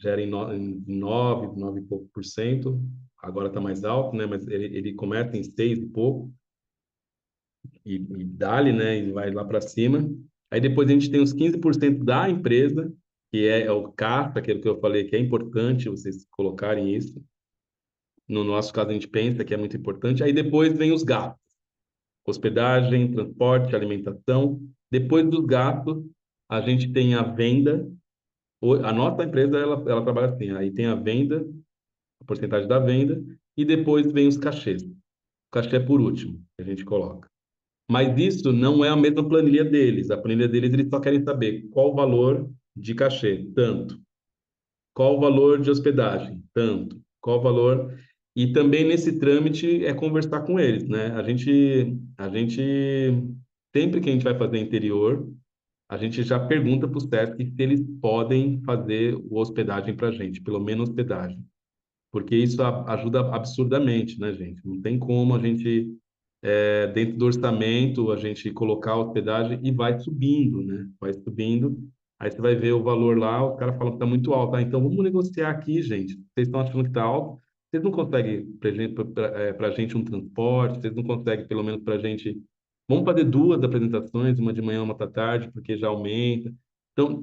gera em 9 e pouco por cento. Agora está mais alto, né? Mas ele começa em 6 e pouco e dá-lhe, né? E vai lá para cima. Aí depois a gente tem os 15% da empresa, que é o CAPA, aquilo que eu falei que é importante vocês colocarem isso. No nosso caso, a gente pensa que é muito importante. Aí depois vem os gastos: hospedagem, transporte, alimentação. Depois dos gastos, a gente tem a venda. A nossa empresa, ela trabalha assim: aí tem a venda, a porcentagem da venda, e depois vem os cachês. O cachê é por último, que a gente coloca. Mas isso não é a mesma planilha deles. A planilha deles, eles só querem saber qual o valor de cachê, tanto. Qual o valor de hospedagem, tanto. Qual o valor. E também nesse trâmite é conversar com eles, né? Sempre que a gente vai fazer interior, a gente já pergunta para os técnicos se eles podem fazer o hospedagem para a gente, pelo menos hospedagem. Porque isso ajuda absurdamente, né, gente? Não tem como a gente dentro do orçamento, a gente colocar a hospedagem e vai subindo, né? Vai subindo. Aí você vai ver o valor lá, o cara fala que está muito alto. Ah, então vamos negociar aqui, gente. Vocês estão achando que está alto? Vocês não conseguem para a gente um transporte? Vocês não conseguem, pelo menos para a gente. Vamos fazer duas apresentações, uma de manhã, uma da tarde, porque já aumenta.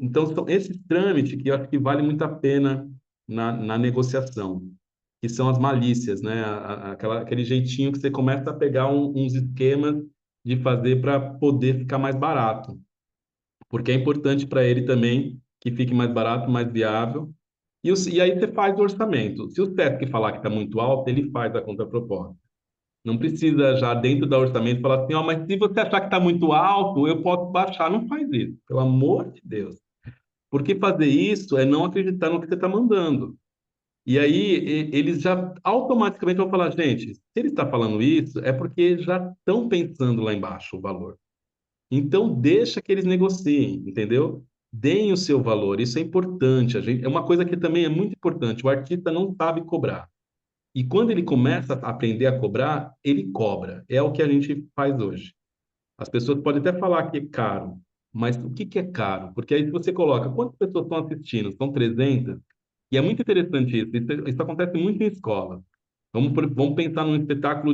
Então são esses trâmites que eu acho que vale muito a pena na negociação, que são as malícias, né? Aquele jeitinho que você começa a pegar uns esquemas de fazer para poder ficar mais barato, porque é importante para ele também que fique mais barato, mais viável. E aí você faz o orçamento. Se o CEP falar que está muito alto, ele faz a contraproposta. Não precisa já dentro do orçamento falar assim, ó, mas se você achar que está muito alto, eu posso baixar. Não faz isso, pelo amor de Deus. Porque fazer isso é não acreditar no que você está mandando. E aí eles já automaticamente vão falar, gente, se ele está falando isso, é porque já estão pensando lá embaixo o valor. Então deixa que eles negociem, entendeu? Deem o seu valor, isso é importante. É uma coisa que também é muito importante. O artista não sabe cobrar. E quando ele começa a aprender a cobrar, ele cobra. É o que a gente faz hoje. As pessoas podem até falar que é caro, mas o que que é caro? Porque aí se você coloca quantas pessoas estão assistindo, são 300, e é muito interessante isso. Isso acontece muito em escola. Vamos pensar num espetáculo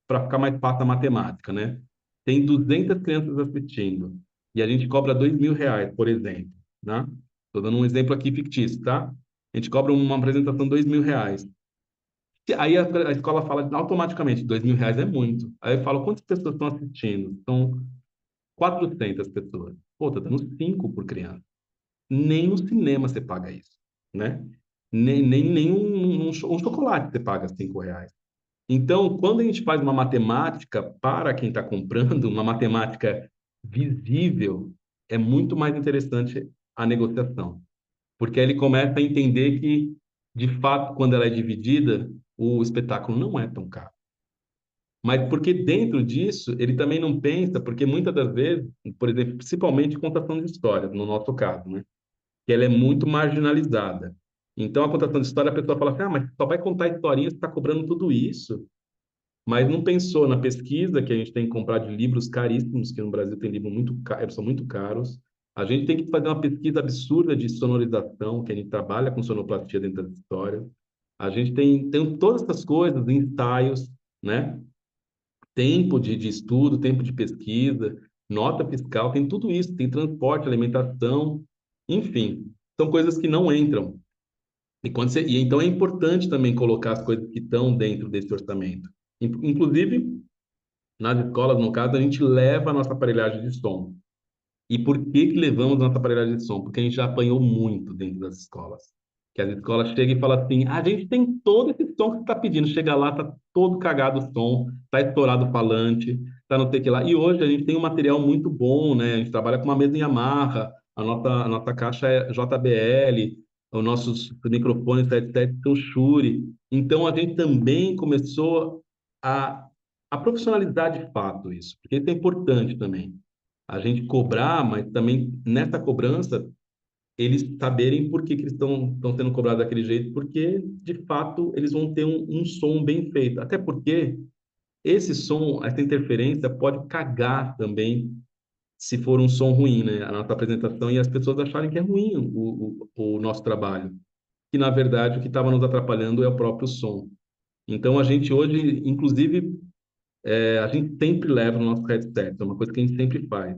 para ficar mais fácil a matemática, né? Tem 200 crianças assistindo e a gente cobra R$ 2.000, por exemplo, né? Estou dando um exemplo aqui fictício, tá? A gente cobra uma apresentação R$ 2.000. Aí a escola fala automaticamente, R$ 2.000 é muito. Aí eu falo, quantas pessoas estão assistindo? São 400 pessoas. Pô, tá dando 5 por criança. Nem no cinema você paga isso, né? Nem um chocolate você paga R$ 5. Então, quando a gente faz uma matemática para quem está comprando, uma matemática visível, é muito mais interessante a negociação. Porque aí ele começa a entender que, de fato, quando ela é dividida, o espetáculo não é tão caro. Mas porque dentro disso, ele também não pensa, porque muitas das vezes, por exemplo, principalmente contação de histórias, no nosso caso, né? Que ela é muito marginalizada. Então, a contação de história, a pessoa fala assim, ah, mas só vai contar historinha, você está cobrando tudo isso. Mas não pensou na pesquisa que a gente tem que comprar de livros caríssimos, que no Brasil tem livros são muito caros. A gente tem que fazer uma pesquisa absurda de sonorização, que a gente trabalha com sonoplastia dentro das histórias. A gente tem todas essas coisas, ensaios, né? Tempo de estudo, tempo de pesquisa, nota fiscal, tem tudo isso, tem transporte, alimentação, enfim, são coisas que não entram. E então é importante também colocar as coisas que estão dentro desse orçamento. Inclusive, nas escolas, no caso, a gente leva a nossa aparelhagem de som. E por que que levamos nossa aparelhagem de som? Porque a gente já apanhou muito dentro das escolas. Que as escolas chegam e falam assim: "Ah, a gente tem todo esse som que você está pedindo." Chega lá, tá todo cagado o som, tá estourado o falante, tá não sei o que lá. E hoje a gente tem um material muito bom, né? A gente trabalha com uma mesa Yamaha, a nossa caixa é JBL, os nossos microfones headset são Shure. Então a gente também começou a, a profissionalizar de fato isso, porque isso é importante também a gente cobrar, mas também nessa cobrança eles saberem por que, que eles estão sendo cobrados daquele jeito, porque de fato eles vão ter um som bem feito. Até porque esse som, essa interferência pode cagar também se for um som ruim, né? A nossa apresentação e as pessoas acharem que é ruim o nosso trabalho. Que na verdade o que estava nos atrapalhando é o próprio som. Então a gente hoje, inclusive, a gente sempre leva o nosso headset, é uma coisa que a gente sempre faz.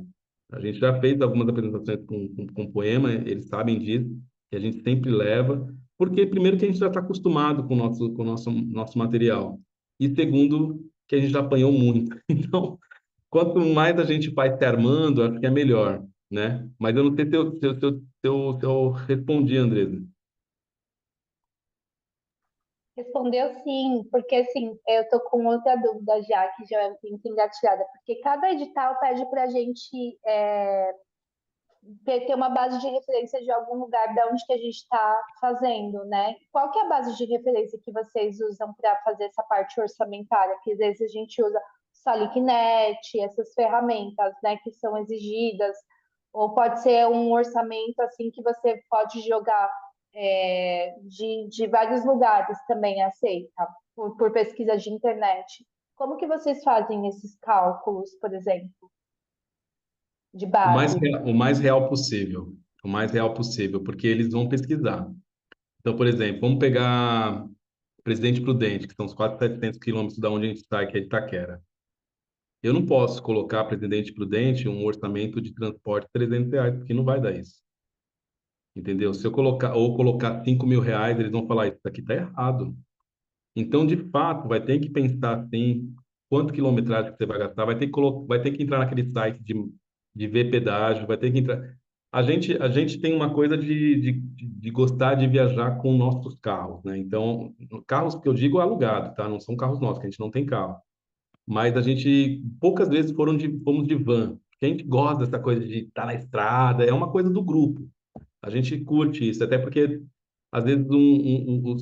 A gente já fez algumas apresentações com poema, eles sabem disso, que a gente sempre leva, porque primeiro que a gente já está acostumado com o nosso material, e segundo que a gente já apanhou muito. Então, quanto mais a gente vai se armando, acho que é melhor, né? Mas eu não sei se eu respondi, Andresa. Respondeu sim, porque assim, eu tô com outra dúvida já, que já é muito engatilhada, porque cada edital pede para a gente ter uma base de referência de algum lugar da onde que a gente está fazendo, né? Qual que é a base de referência que vocês usam para fazer essa parte orçamentária? Que às vezes a gente usa Salicnet, essas ferramentas, né, que são exigidas, ou pode ser um orçamento assim que você pode jogar de vários lugares também aceita, por pesquisa de internet. Como que vocês fazem esses cálculos, por exemplo, de base? O mais real possível. O mais real possível, porque eles vão pesquisar. Então, por exemplo, vamos pegar Presidente Prudente, que são os quase 700 quilômetros da onde a gente está, que é Itaquera. Eu não posso colocar Presidente Prudente um orçamento de transporte de R$ 300, porque não vai dar isso. Entendeu? Se eu colocar, ou colocar R$ 5.000, eles vão falar, isso aqui está errado. Então, de fato, vai ter que pensar assim, quanto quilometragem que você vai gastar, vai ter que entrar naquele site de ver pedágio, vai ter que entrar. A gente tem uma coisa de gostar de viajar com nossos carros, né? Então, carros que eu digo alugado, tá? Não são carros nossos, que a gente não tem carro. Mas a gente poucas vezes fomos de van. Porque a gente gosta dessa coisa de estar na estrada, é uma coisa do grupo. A gente curte isso, até porque às vezes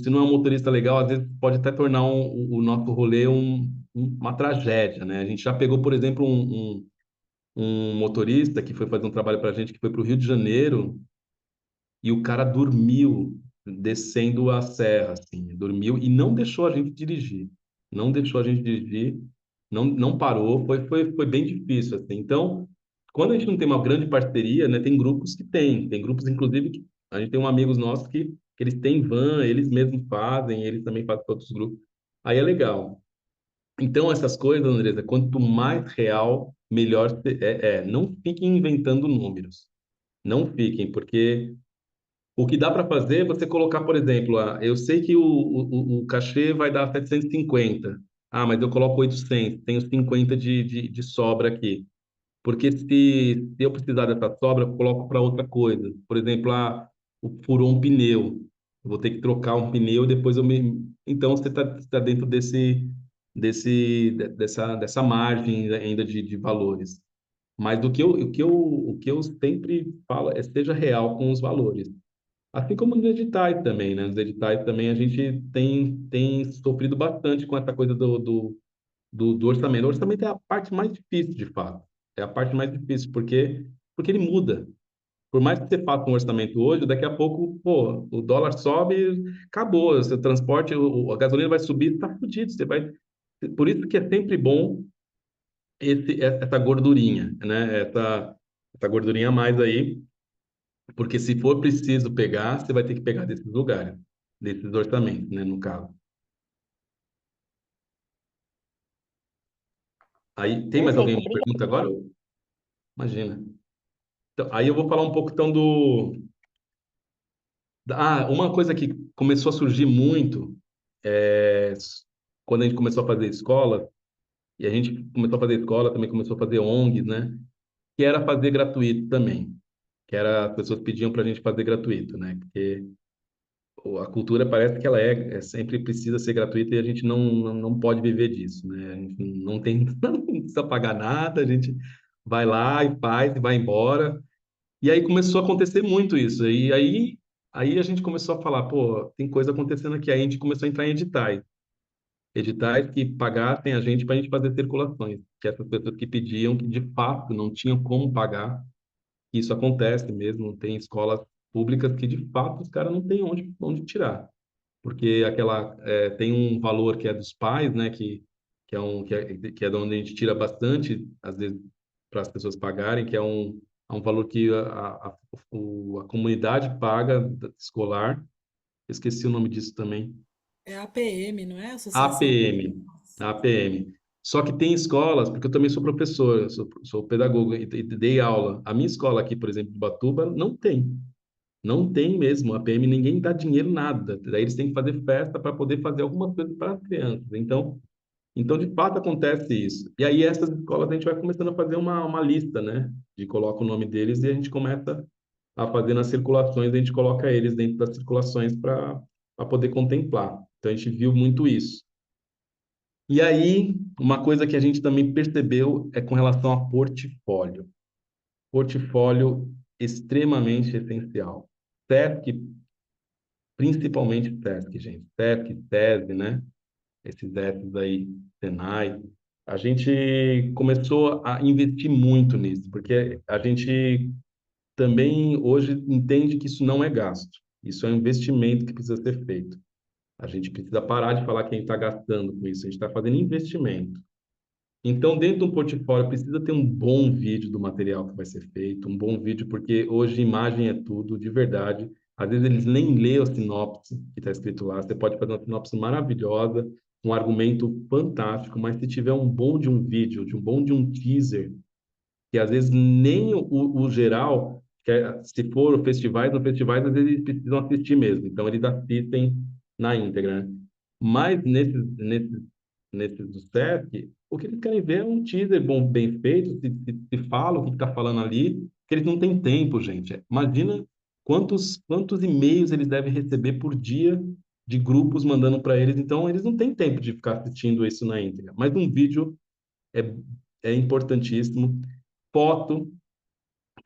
se não é um motorista legal, às vezes pode até tornar o nosso rolê uma tragédia, né? A gente já pegou, por exemplo, um motorista que foi fazer um trabalho para a gente, que foi para o Rio de Janeiro, e o cara dormiu descendo a serra, assim, dormiu e não deixou a gente dirigir. Não deixou a gente dirigir, não parou, foi bem difícil, assim. Então, quando a gente não tem uma grande parceria, né, tem grupos que tem grupos, inclusive, que a gente tem um amigos nossos que eles têm van, eles mesmos fazem, eles também fazem para outros grupos. Aí é legal. Então, essas coisas, Andresa, quanto mais real, melhor não fiquem inventando números. Não fiquem, porque o que dá para fazer é você colocar, por exemplo, eu sei que o cachê vai dar 750. Ah, mas eu coloco 800, tenho 50 de sobra aqui. Porque se eu precisar dessa sobra, eu coloco para outra coisa. Por exemplo, furou um pneu. Eu vou ter que trocar um pneu, depois eu me. Então, você está dentro dessa margem ainda de valores. Mas o que eu sempre falo é seja real com os valores. Assim como nos editais também, né? Nos editais também a gente tem sofrido bastante com essa coisa do orçamento. O orçamento é a parte mais difícil, de fato. É a parte mais difícil, porque ele muda. Por mais que você faça um orçamento hoje, daqui a pouco, pô, o dólar sobe, acabou. O seu transporte, a gasolina vai subir, tá fudido. Você vai. Por isso que é sempre bom essa gordurinha, né? Essa gordurinha a mais aí, porque se for preciso pegar, você vai ter que pegar desses lugares, desses orçamentos, né, no caso. Aí, tem mais Perfeito, alguém que obrigada. pergunta agora? Imagina. Então, aí eu vou falar um pouco então uma coisa que começou a surgir muito é, quando a gente começou a fazer escola, e a gente começou a fazer escola, também começou a fazer ONGs, né? Que era fazer gratuito também, que era as pessoas pediam para a gente fazer gratuito, né? Porque a cultura parece que ela sempre precisa ser gratuita e a gente não pode viver disso, né? A gente não tem, não precisa pagar nada, a gente vai lá e faz e vai embora. E aí começou a acontecer muito isso. E aí a gente começou a falar, pô, tem coisa acontecendo aqui. Aí a gente começou a entrar em editais. Editais que pagassem a gente para a gente fazer circulações. Que essas pessoas que pediam, que de fato não tinham como pagar. Isso acontece mesmo. Tem escolas públicas que de fato os caras não têm onde tirar. Porque tem um valor que é dos pais, né? Que é de onde a gente tira bastante, às vezes, para as pessoas pagarem, que é um valor que a comunidade paga escolar. Eu esqueci o nome disso também. É a APM, não é? Associação. APM. APM. Só que tem escolas, porque eu também sou professor, eu sou pedagogo e dei aula. A minha escola aqui, por exemplo, de Batuba, não tem. Não tem mesmo. A PM ninguém dá dinheiro, nada. Daí eles têm que fazer festa para poder fazer alguma coisa para as crianças. Então, de fato, acontece isso. E aí, essas escolas, a gente vai começando a fazer uma lista, né? De coloca o nome deles e a gente começa a fazer nas circulações, a gente coloca eles dentro das circulações para poder contemplar. Então, a gente viu muito isso. E aí, uma coisa que a gente também percebeu é com relação a portfólio. Portfólio extremamente essencial. SESC, principalmente SESC, gente. SESC, TESE, né? Esses S's aí, Senai. A gente começou a investir muito nisso, porque a gente também hoje entende que isso não é gasto. Isso é um investimento que precisa ser feito. A gente precisa parar de falar que a gente está gastando com isso. A gente está fazendo investimento. Então, dentro do portfólio, precisa ter um bom vídeo do material que vai ser feito, um bom vídeo, porque hoje imagem é tudo, de verdade. Às vezes eles nem lêem a sinopse que está escrito lá. Você pode fazer uma sinopse maravilhosa, um argumento fantástico, mas se tiver um bom de um vídeo, de um teaser, que às vezes nem o geral, se for festivais, no festivais, às vezes eles precisam assistir mesmo. Então, eles assistem na íntegra, né? Mas nesses do SESC, o que eles querem ver é um teaser bom, bem feito, se fala o que está falando ali, que eles não têm tempo, gente. Imagina quantos e-mails eles devem receber por dia de grupos mandando para eles. Então, eles não têm tempo de ficar assistindo isso na íntegra. Mas um vídeo é, é importantíssimo. Foto,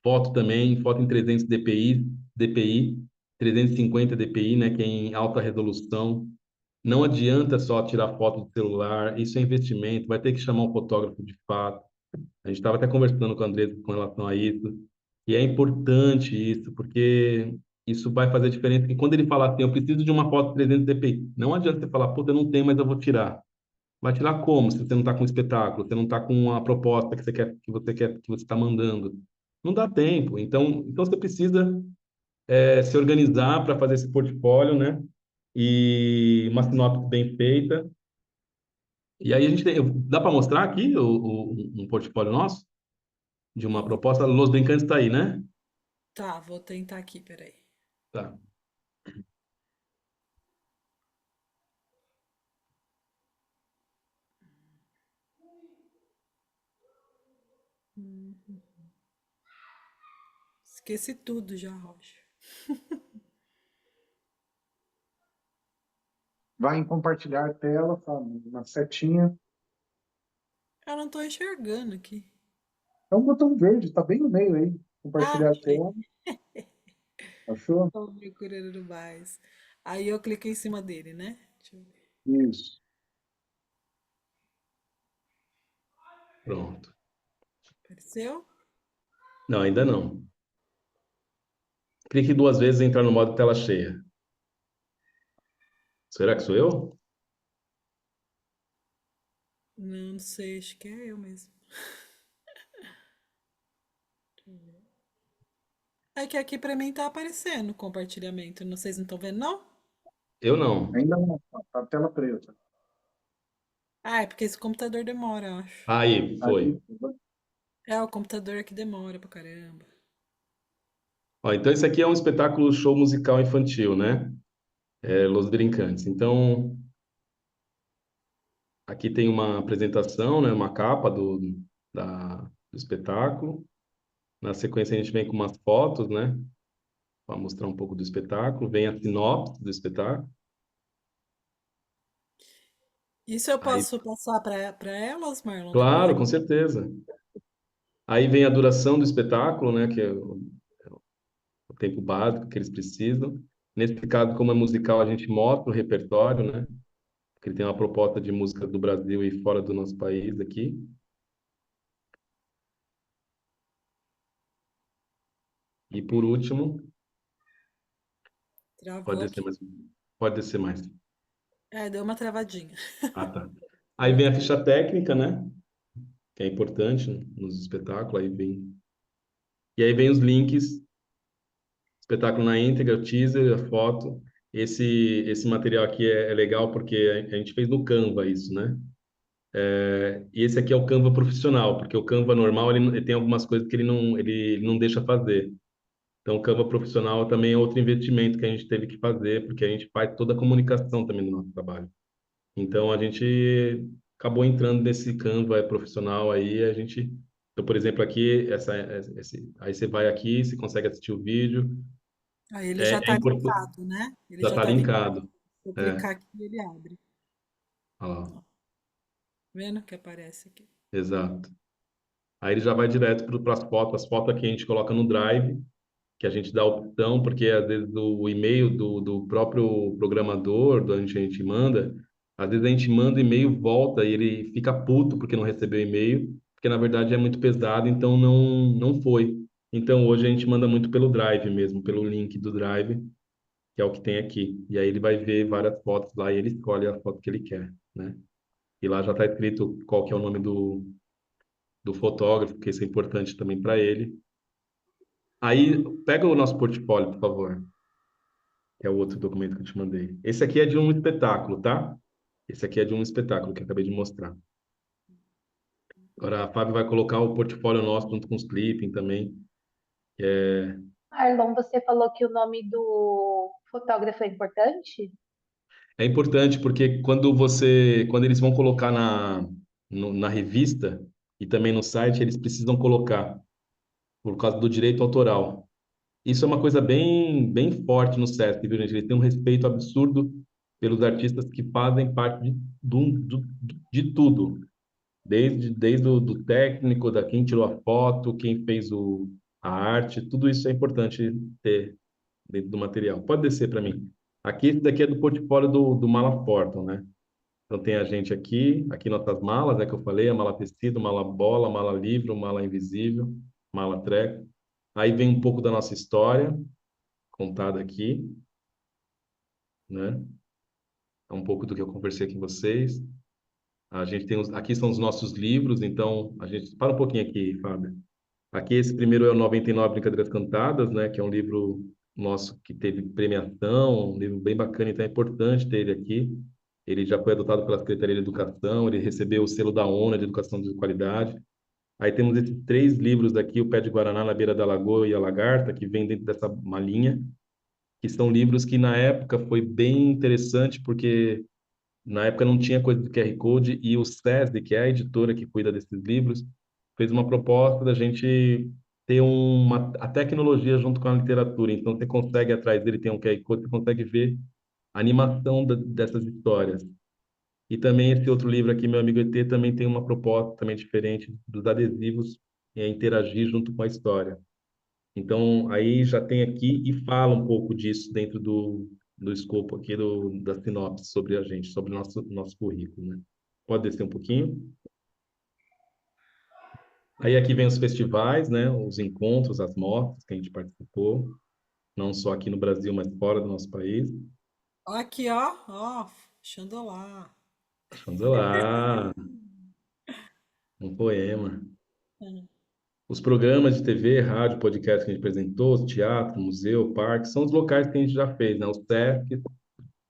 foto também, foto em 300 DPI, 350 DPI, né, que é em alta resolução. Não adianta só tirar foto do celular, isso é investimento, vai ter que chamar um fotógrafo de fato. A gente estava até conversando com a Andressa com relação a isso, e é importante isso, porque isso vai fazer diferença. E quando ele falar assim, eu preciso de uma foto de 300 DPI, não adianta você falar, pô, eu não tenho, mas eu vou tirar. Vai tirar como? Se você não está com um espetáculo, você não está com uma proposta que você está mandando. Não dá tempo. Então você precisa se organizar para fazer esse portfólio, né? E uma sinopse bem feita. E aí dá para mostrar aqui um portfólio nosso de uma proposta. Los Brincantes está aí, né? Tá, vou tentar aqui, peraí. Tá. Esqueci tudo já, Rocha. Vai em compartilhar a tela, tá? Uma setinha. Eu não tô enxergando aqui. É um botão verde, tá bem no meio aí. Ah, Compartilhar a achei. tela. Achou? Tô procurando mais. Aí eu clico em cima dele, né? Deixa eu ver. Isso. Pronto. Apareceu? Não, ainda não. Clique duas vezes e entrar no modo tela cheia. Será que sou eu? Não, não sei, acho que é eu mesmo. É que aqui pra mim tá aparecendo o compartilhamento. Vocês não estão vendo, não? Eu não. Ainda não, tá a tela preta. Ah, é porque esse computador demora, eu acho. Aí, Aí, foi. É, o computador aqui demora pra caramba. Ó, então, esse aqui é um espetáculo show musical infantil, né? Los Brincantes. Então, aqui tem uma apresentação, né, uma capa do espetáculo. Na sequência, a gente vem com umas fotos, né, para mostrar um pouco do espetáculo. Vem a sinopse do espetáculo. Isso eu Aí, posso passar para elas, Marlon, claro, depois? com certeza. Aí vem a duração do espetáculo, né, que é o tempo básico que eles precisam. Nesse caso, como é musical, a gente mostra o repertório, né, porque ele tem uma proposta de música do Brasil e fora do nosso país aqui. E por último, pode Travou descer aqui. mais. Pode descer mais. Deu uma travadinha. Ah, tá. Aí vem a Voltei. ficha técnica, né? Que é importante nos espetáculos. Aí vem. E aí vem os links, espetáculo na íntegra, o teaser, a foto. Esse material aqui é legal porque a gente fez no Canva isso, né? E esse aqui é o Canva profissional, porque o Canva normal ele tem algumas coisas que ele não deixa fazer. Então, o Canva profissional também é outro investimento que a gente teve que fazer, porque a gente faz toda a comunicação também do nosso trabalho. Então a gente acabou entrando nesse Canva profissional aí, a gente, então, por exemplo, aqui aí você vai aqui, você consegue assistir o vídeo, Aí ele já é está importante, linkado, né? Ele já já está está linkado. linkado, Se eu é, clicar aqui, ele abre. olha lá, Ó, vendo que aparece aqui. exato. Aí ele já vai direto para as fotos aqui a gente coloca no Drive, que a gente dá a opção, porque às vezes o e-mail do próprio programador, do onde a gente manda, às vezes a gente manda e-mail, volta e ele fica puto porque não recebeu e-mail, porque na verdade é muito pesado, então não foi. Então hoje a gente manda muito pelo Drive mesmo, pelo link do Drive, que é o que tem aqui. E aí ele vai ver várias fotos lá e ele escolhe a foto que ele quer, né? E lá já está escrito qual que é o nome do fotógrafo, porque isso é importante também para ele. Aí pega o nosso portfólio, por favor, que é o outro documento que eu te mandei. Esse aqui é de um espetáculo, tá? Esse aqui é de um espetáculo que eu acabei de mostrar. Agora a Fábio vai colocar o portfólio nosso junto com os clipping também. Marlon, você falou que o nome do fotógrafo é importante? É importante porque quando eles vão colocar na revista e também no site, eles precisam colocar por causa do direito autoral. Isso é uma coisa bem forte no SESC, viu, gente? Eles têm um respeito absurdo pelos artistas que fazem parte de tudo. Desde do técnico, da quem tirou a foto, quem fez a arte, tudo isso é importante ter dentro do material. Pode descer para mim. Aqui, esse daqui é do portfólio do Mala Portal, né? Então tem a gente aqui nossas malas, né, que eu falei, a mala tecido, mala bola, mala livro, mala invisível, mala treco. Aí vem um pouco da nossa história, contada aqui, né? É um pouco do que eu conversei aqui com vocês. A gente tem aqui são os nossos livros, então a gente para um pouquinho aqui, Fábio. Aqui esse primeiro é o 99 Brincadeiras Cantadas, né, que é um livro nosso que teve premiação, um livro bem bacana, então é importante ter ele aqui. Ele já foi adotado pela Secretaria de Educação, ele recebeu o selo da ONU de Educação de Qualidade. Aí temos esses três livros aqui, O Pé de Guaraná na Beira da Lagoa e A Lagarta, que vem dentro dessa malinha, que são livros que na época foi bem interessante, porque na época não tinha coisa do QR Code e o SESI, que é a editora que cuida desses livros, fez uma proposta da gente ter a tecnologia junto com a literatura. Então você consegue atrás dele tem um QR Code, você consegue ver a animação dessas histórias. E também esse outro livro aqui, Meu Amigo ET, também tem uma proposta também diferente dos adesivos e é interagir junto com a história. Então, aí já tem aqui e fala um pouco disso dentro do escopo aqui da sinopse sobre a gente, sobre o nosso currículo, né? Pode descer um pouquinho. Aí aqui vem os festivais, né? Os encontros, as mostras que a gente participou, não só aqui no Brasil, mas fora do nosso país. Ó, aqui, ó, Xandolá. Vamos lá, um poema. Hum. Os programas de TV, rádio, podcast que a gente apresentou, teatro, museu, parque, são os locais que a gente já fez, né? Os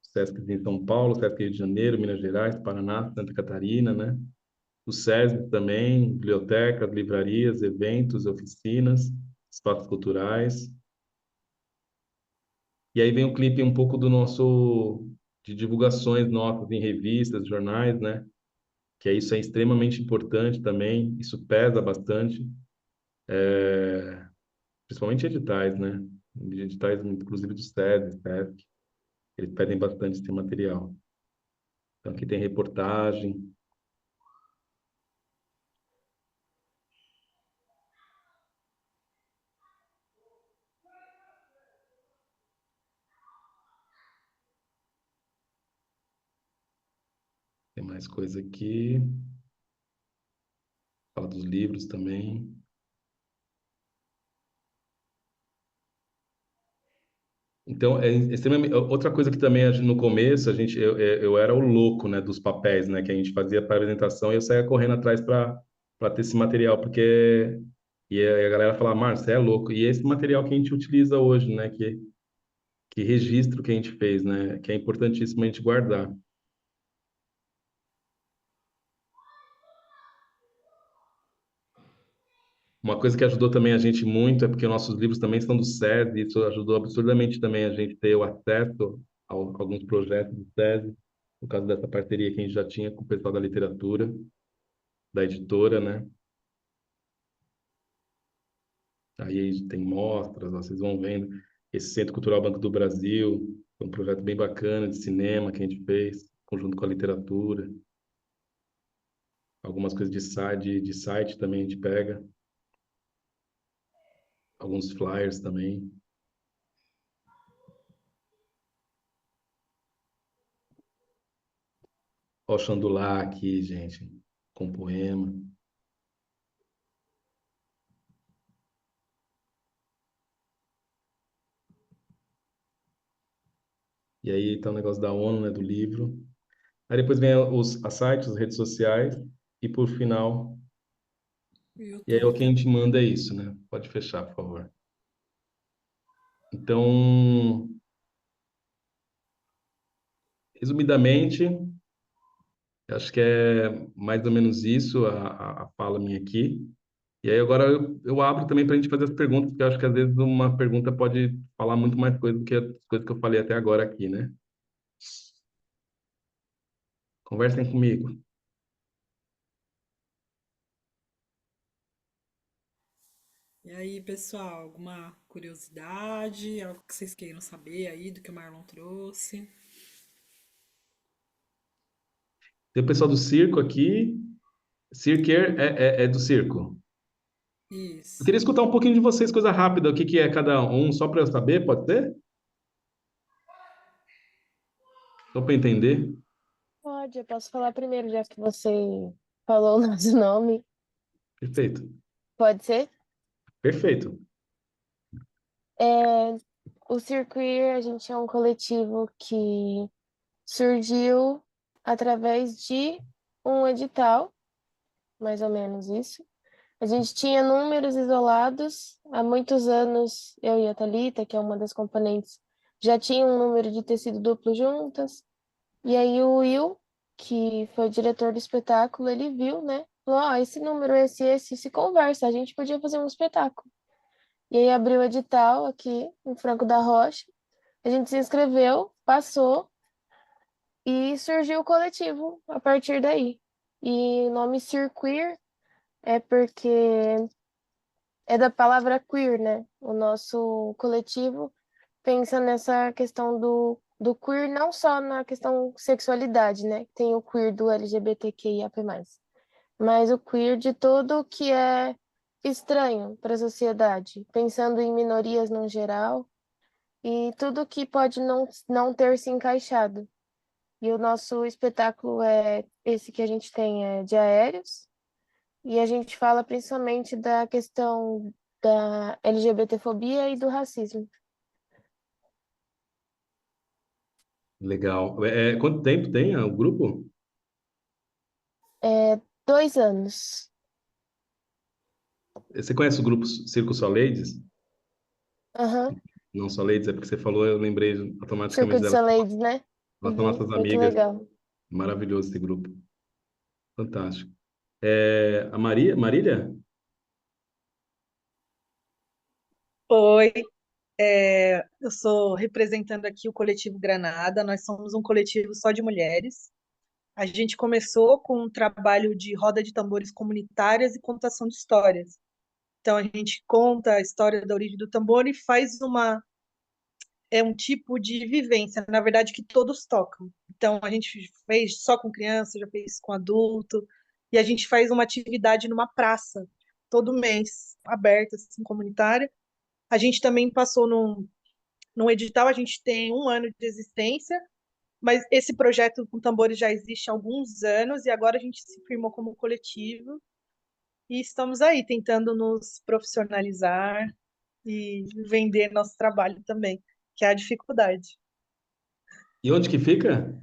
SESC em São Paulo, SESC Rio de Janeiro, Minas Gerais, Paraná, Santa Catarina, né? O SESC também, bibliotecas, livrarias, eventos, oficinas, espaços culturais. E aí vem o clipe um pouco do nosso de divulgações nossas em revistas, jornais, né? Que é isso é extremamente importante também, isso pesa bastante, principalmente editais, né? Editais, inclusive do SESI, SESC, eles pedem bastante esse material. Então aqui tem reportagem, tem mais coisa aqui, fala dos livros também. Então, é extremamente... Outra coisa que também no começo eu era o louco, né, dos papéis, né, que a gente fazia para apresentação e eu saía correndo atrás para ter esse material, porque a galera falava, Márcio, você é louco. E esse material que a gente utiliza hoje, né, que registro que a gente fez, né, que é importantíssimo a gente guardar. Uma coisa que ajudou também a gente muito é porque nossos livros também são do SESI, e isso ajudou absurdamente também a gente ter o acesso a alguns projetos do SESI, no caso dessa parceria que a gente já tinha com o pessoal da literatura, da editora, né? Aí tem mostras, vocês vão vendo. Esse Centro Cultural Banco do Brasil, foi um projeto bem bacana de cinema que a gente fez, conjunto com a literatura. Algumas coisas de site também a gente pega, alguns flyers também. Ó, o Xandulá aqui, gente, com poema. E aí tá o negócio da ONU, né, do livro. Aí depois vem as sites, as redes sociais, e por final, e aí o que a YouTube. gente manda é isso, né? Pode fechar, por favor. Então, resumidamente, acho que é mais ou menos isso a fala minha aqui. E aí agora eu abro também para a gente fazer as perguntas, porque eu acho que às vezes uma pergunta pode falar muito mais coisa do que as coisas que eu falei até agora aqui, né? Conversem comigo. E aí, pessoal, alguma curiosidade, algo que vocês queiram saber aí do que o Marlon trouxe? Tem o pessoal do circo aqui. Cirqueiro é do circo. Eu Isso. queria escutar um pouquinho de vocês, coisa rápida, o que que é cada um, só para eu saber, pode ser? Só para entender. Pode, eu posso falar primeiro, já que você falou o nosso nome. Perfeito. Pode ser? Perfeito. É, o Circuir, a gente é um coletivo que surgiu através de um edital, mais ou menos isso. A gente tinha números isolados. Há muitos anos, eu e a Thalita, que é uma das componentes, já tinha um número de tecido duplo juntas. E aí o Will, que foi o diretor do espetáculo, ele viu, né? Falou, ó, esse número, esse, se conversa, a gente podia fazer um espetáculo. E aí abriu o edital aqui em Franco da Rocha, a gente se inscreveu, passou e surgiu o coletivo a partir daí. E o nome Cirqueer é porque é da palavra queer, né? O nosso coletivo pensa nessa questão do queer, não só na questão sexualidade, né? Tem o queer do LGBTQIAP+, mas o queer de tudo que é estranho para a sociedade, pensando em minorias no geral e tudo que pode não ter se encaixado. E o nosso espetáculo é esse que a gente tem é de aéreos, e a gente fala principalmente da questão da LGBTfobia e do racismo. Legal. Quanto tempo tem o grupo? 2 anos. Você conhece o grupo Circo Só Ladies? Aham. Não Só Ladies, é porque você falou, eu lembrei Circo automaticamente de delas. Soleil, né? Elas são nossas Muito amigas. legal. Maravilhoso esse grupo. Fantástico. A Marília? Oi. Eu sou representando aqui o Coletivo Granada. Nós somos um coletivo só de mulheres. A gente começou com um trabalho de roda de tambores comunitárias e contação de histórias. Então, a gente conta a história da origem do tambor e faz um tipo de vivência, na verdade, que todos tocam. Então, a gente fez só com criança, já fez com adulto, e a gente faz uma atividade numa praça, todo mês, aberta, assim, comunitária. A gente também passou num edital, a gente tem 1 ano de existência, mas esse projeto com tambores já existe há alguns anos, e agora a gente se firmou como coletivo, e estamos aí tentando nos profissionalizar e vender nosso trabalho também, que é a dificuldade. E onde que fica?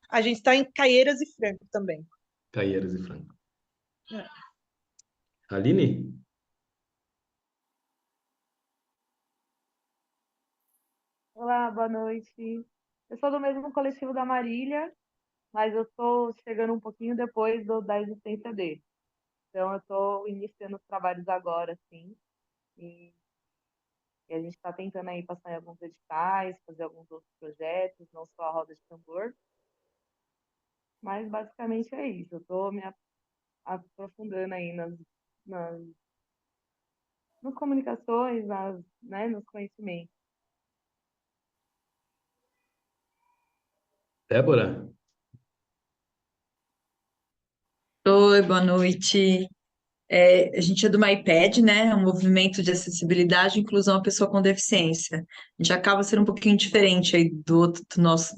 A gente está em Caieiras e Franco também. Caieiras e Franco. É. Aline? Olá, boa noite. Eu sou do mesmo coletivo da Marília, mas eu estou chegando um pouquinho depois da existência dele. Então, eu estou iniciando os trabalhos agora, sim, e, e a gente está tentando aí passar em alguns editais, fazer alguns outros projetos, não só a roda de tambor, mas basicamente é isso. Eu estou me aprofundando aí nas, nas comunicações, né, nos conhecimentos. Débora? Oi, boa noite. A gente é do MyPad, né? É um movimento de acessibilidade e inclusão à pessoa com deficiência. A gente acaba sendo um pouquinho diferente aí do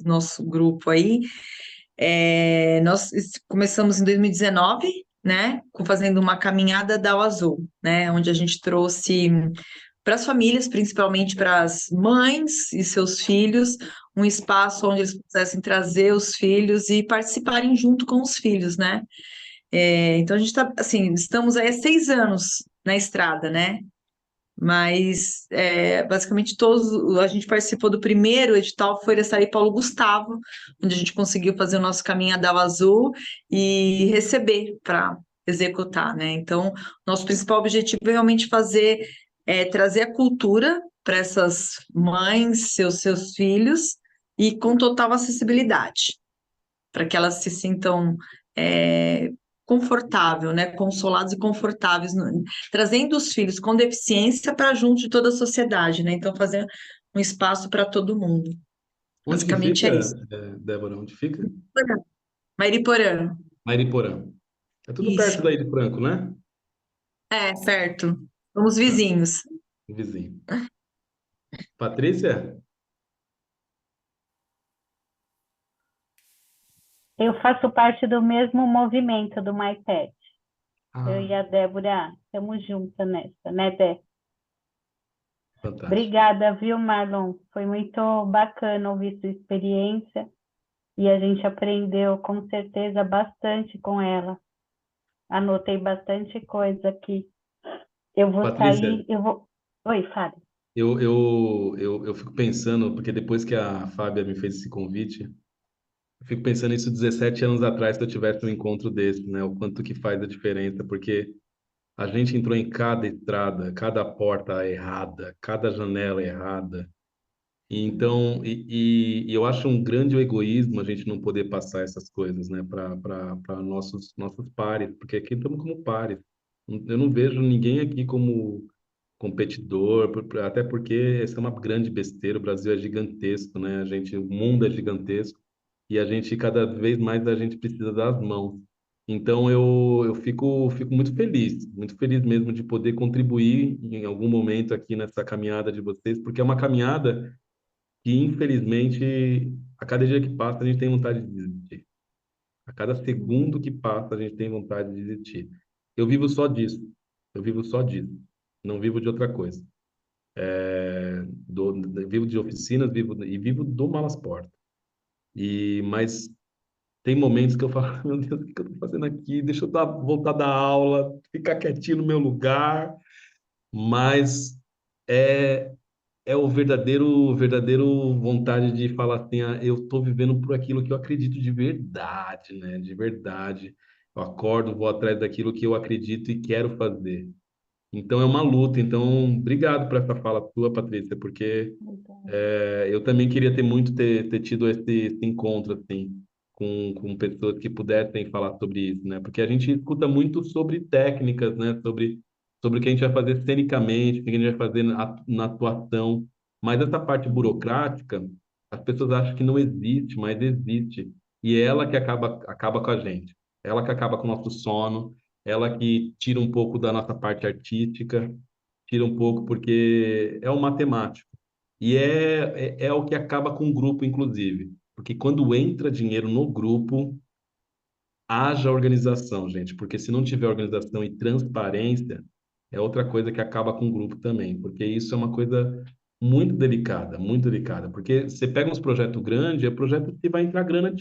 nosso grupo aí. Nós começamos em 2019, né? Fazendo uma caminhada da Azul, né? Onde a gente trouxe para as famílias, principalmente para as mães e seus filhos, um espaço onde eles pudessem trazer os filhos e participarem junto com os filhos, né? Então a gente está assim, estamos aí há 6 anos na estrada, né? Mas basicamente todos a gente participou do primeiro edital, foi dessa aí Paulo Gustavo, onde a gente conseguiu fazer o nosso Caminhada Azul e receber para executar, né? Então, nosso principal objetivo é realmente trazer a cultura para essas mães, seus filhos, e com total acessibilidade para que elas se sintam confortável, né, consolados e confortáveis, trazendo os filhos com deficiência para junto de toda a sociedade, né? Então fazer um espaço para todo mundo. Onde que Basicamente é fica, isso. Débora? Onde fica? Mairiporã, Mariporã. É tudo perto isso. daí de Franco, né? Perto. Somos Tá, vizinhos. vizinho. Patrícia? Eu faço parte do mesmo movimento do MyPet. Eu Ah, e a Débora estamos juntas nessa, né, Dé? fantástico. Obrigada, viu, Marlon? Foi muito bacana ouvir sua experiência e a gente aprendeu com certeza bastante com ela. Anotei bastante coisa aqui. Eu vou Patrícia, sair, eu vou. Oi, Fábio. eu fico pensando, porque depois que a Fábia me fez esse convite, eu fico pensando isso 17 anos atrás, se eu tivesse um encontro desse, né? O quanto que faz a diferença, porque a gente entrou em cada estrada, cada porta errada, cada janela errada. E então, e eu acho um grande egoísmo a gente não poder passar essas coisas, né, para nossos pares, porque aqui estamos como pares. Eu não vejo ninguém aqui como competidor, até porque essa é uma grande besteira. O Brasil é gigantesco, né? O mundo é gigantesco e a gente cada vez mais a gente precisa das mãos. Então eu fico muito feliz mesmo de poder contribuir em algum momento aqui nessa caminhada de vocês, porque é uma caminhada que infelizmente a cada dia que passa a gente tem vontade de desistir. A cada segundo que passa a gente tem vontade de desistir. Eu vivo só disso. Eu vivo só disso. Não vivo de outra coisa. Vivo de oficinas, vivo do Malas Portas. Mas tem momentos que eu falo, meu Deus, o que eu estou fazendo aqui? Deixa eu voltar da aula, ficar quietinho no meu lugar. Mas é, é o verdadeiro vontade de falar assim, eu estou vivendo por aquilo que eu acredito de verdade, né? De verdade. Eu acordo, vou atrás daquilo que eu acredito e quero fazer. Então é uma luta. Então, obrigado por essa fala tua, Patrícia, porque Então, eu também queria ter tido esse encontro assim com pessoas que pudessem falar sobre isso, né? Porque a gente escuta muito sobre técnicas, né? Sobre o que a gente vai fazer cenicamente, o que a gente vai fazer na atuação, mas essa parte burocrática, as pessoas acham que não existe, mas existe. E é ela que acaba com a gente. Ela que acaba com o nosso sono, ela que tira um pouco da nossa parte artística, tira um pouco porque é o matemático. E é o que acaba com o grupo, inclusive. Porque quando entra dinheiro no grupo, haja organização, gente. Porque se não tiver organização e transparência, é outra coisa que acaba com o grupo também. Porque isso é uma coisa muito delicada, muito delicada. Porque você pega uns projetos grandes, é projeto que vai entrar grana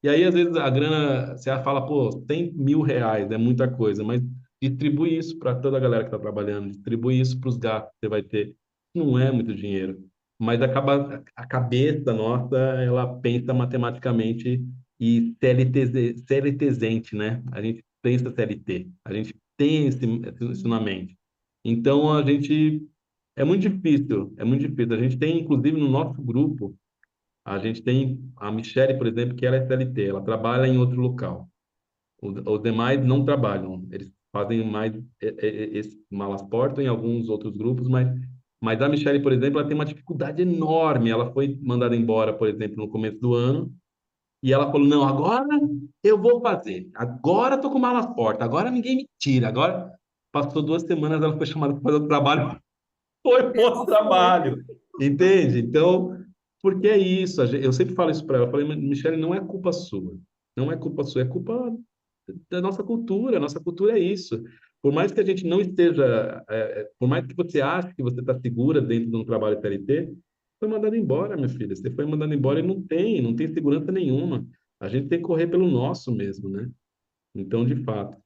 e aí, às vezes, a grana, você fala, pô, R$ 100.000, é muita coisa, mas distribui isso para toda a galera que está trabalhando, distribui isso para os gastos que você vai ter. Não é muito dinheiro, mas acaba, a cabeça nossa, ela pensa matematicamente e CLTzente, né? A gente pensa CLT, a gente tem isso na mente. Então, a gente, é muito difícil, é muito difícil. A gente tem, inclusive, no nosso grupo, a gente tem a Michelle, por exemplo, que ela é CLT, ela trabalha em outro local. Os demais não trabalham, eles fazem mais esse malas portam em alguns outros grupos, mas a Michelle, por exemplo, ela tem uma dificuldade enorme. Ela foi mandada embora, por exemplo, no começo do ano, e ela falou: Não, agora eu vou fazer, agora eu tô com malas portas, agora ninguém me tira. Agora passou 2 semanas, ela foi chamada para fazer o trabalho, foi Ela bom foi. trabalho, entende? Então, porque é isso, eu sempre falo isso para ela, eu falei, Michele, não é culpa sua, não é culpa sua, é culpa da nossa cultura é isso. Por mais que a gente não esteja, por mais que você ache que você está segura dentro de um trabalho CLT, foi mandado embora, minha filha, você foi mandado embora e não tem segurança nenhuma. A gente tem que correr pelo nosso mesmo, né? Então, de fato.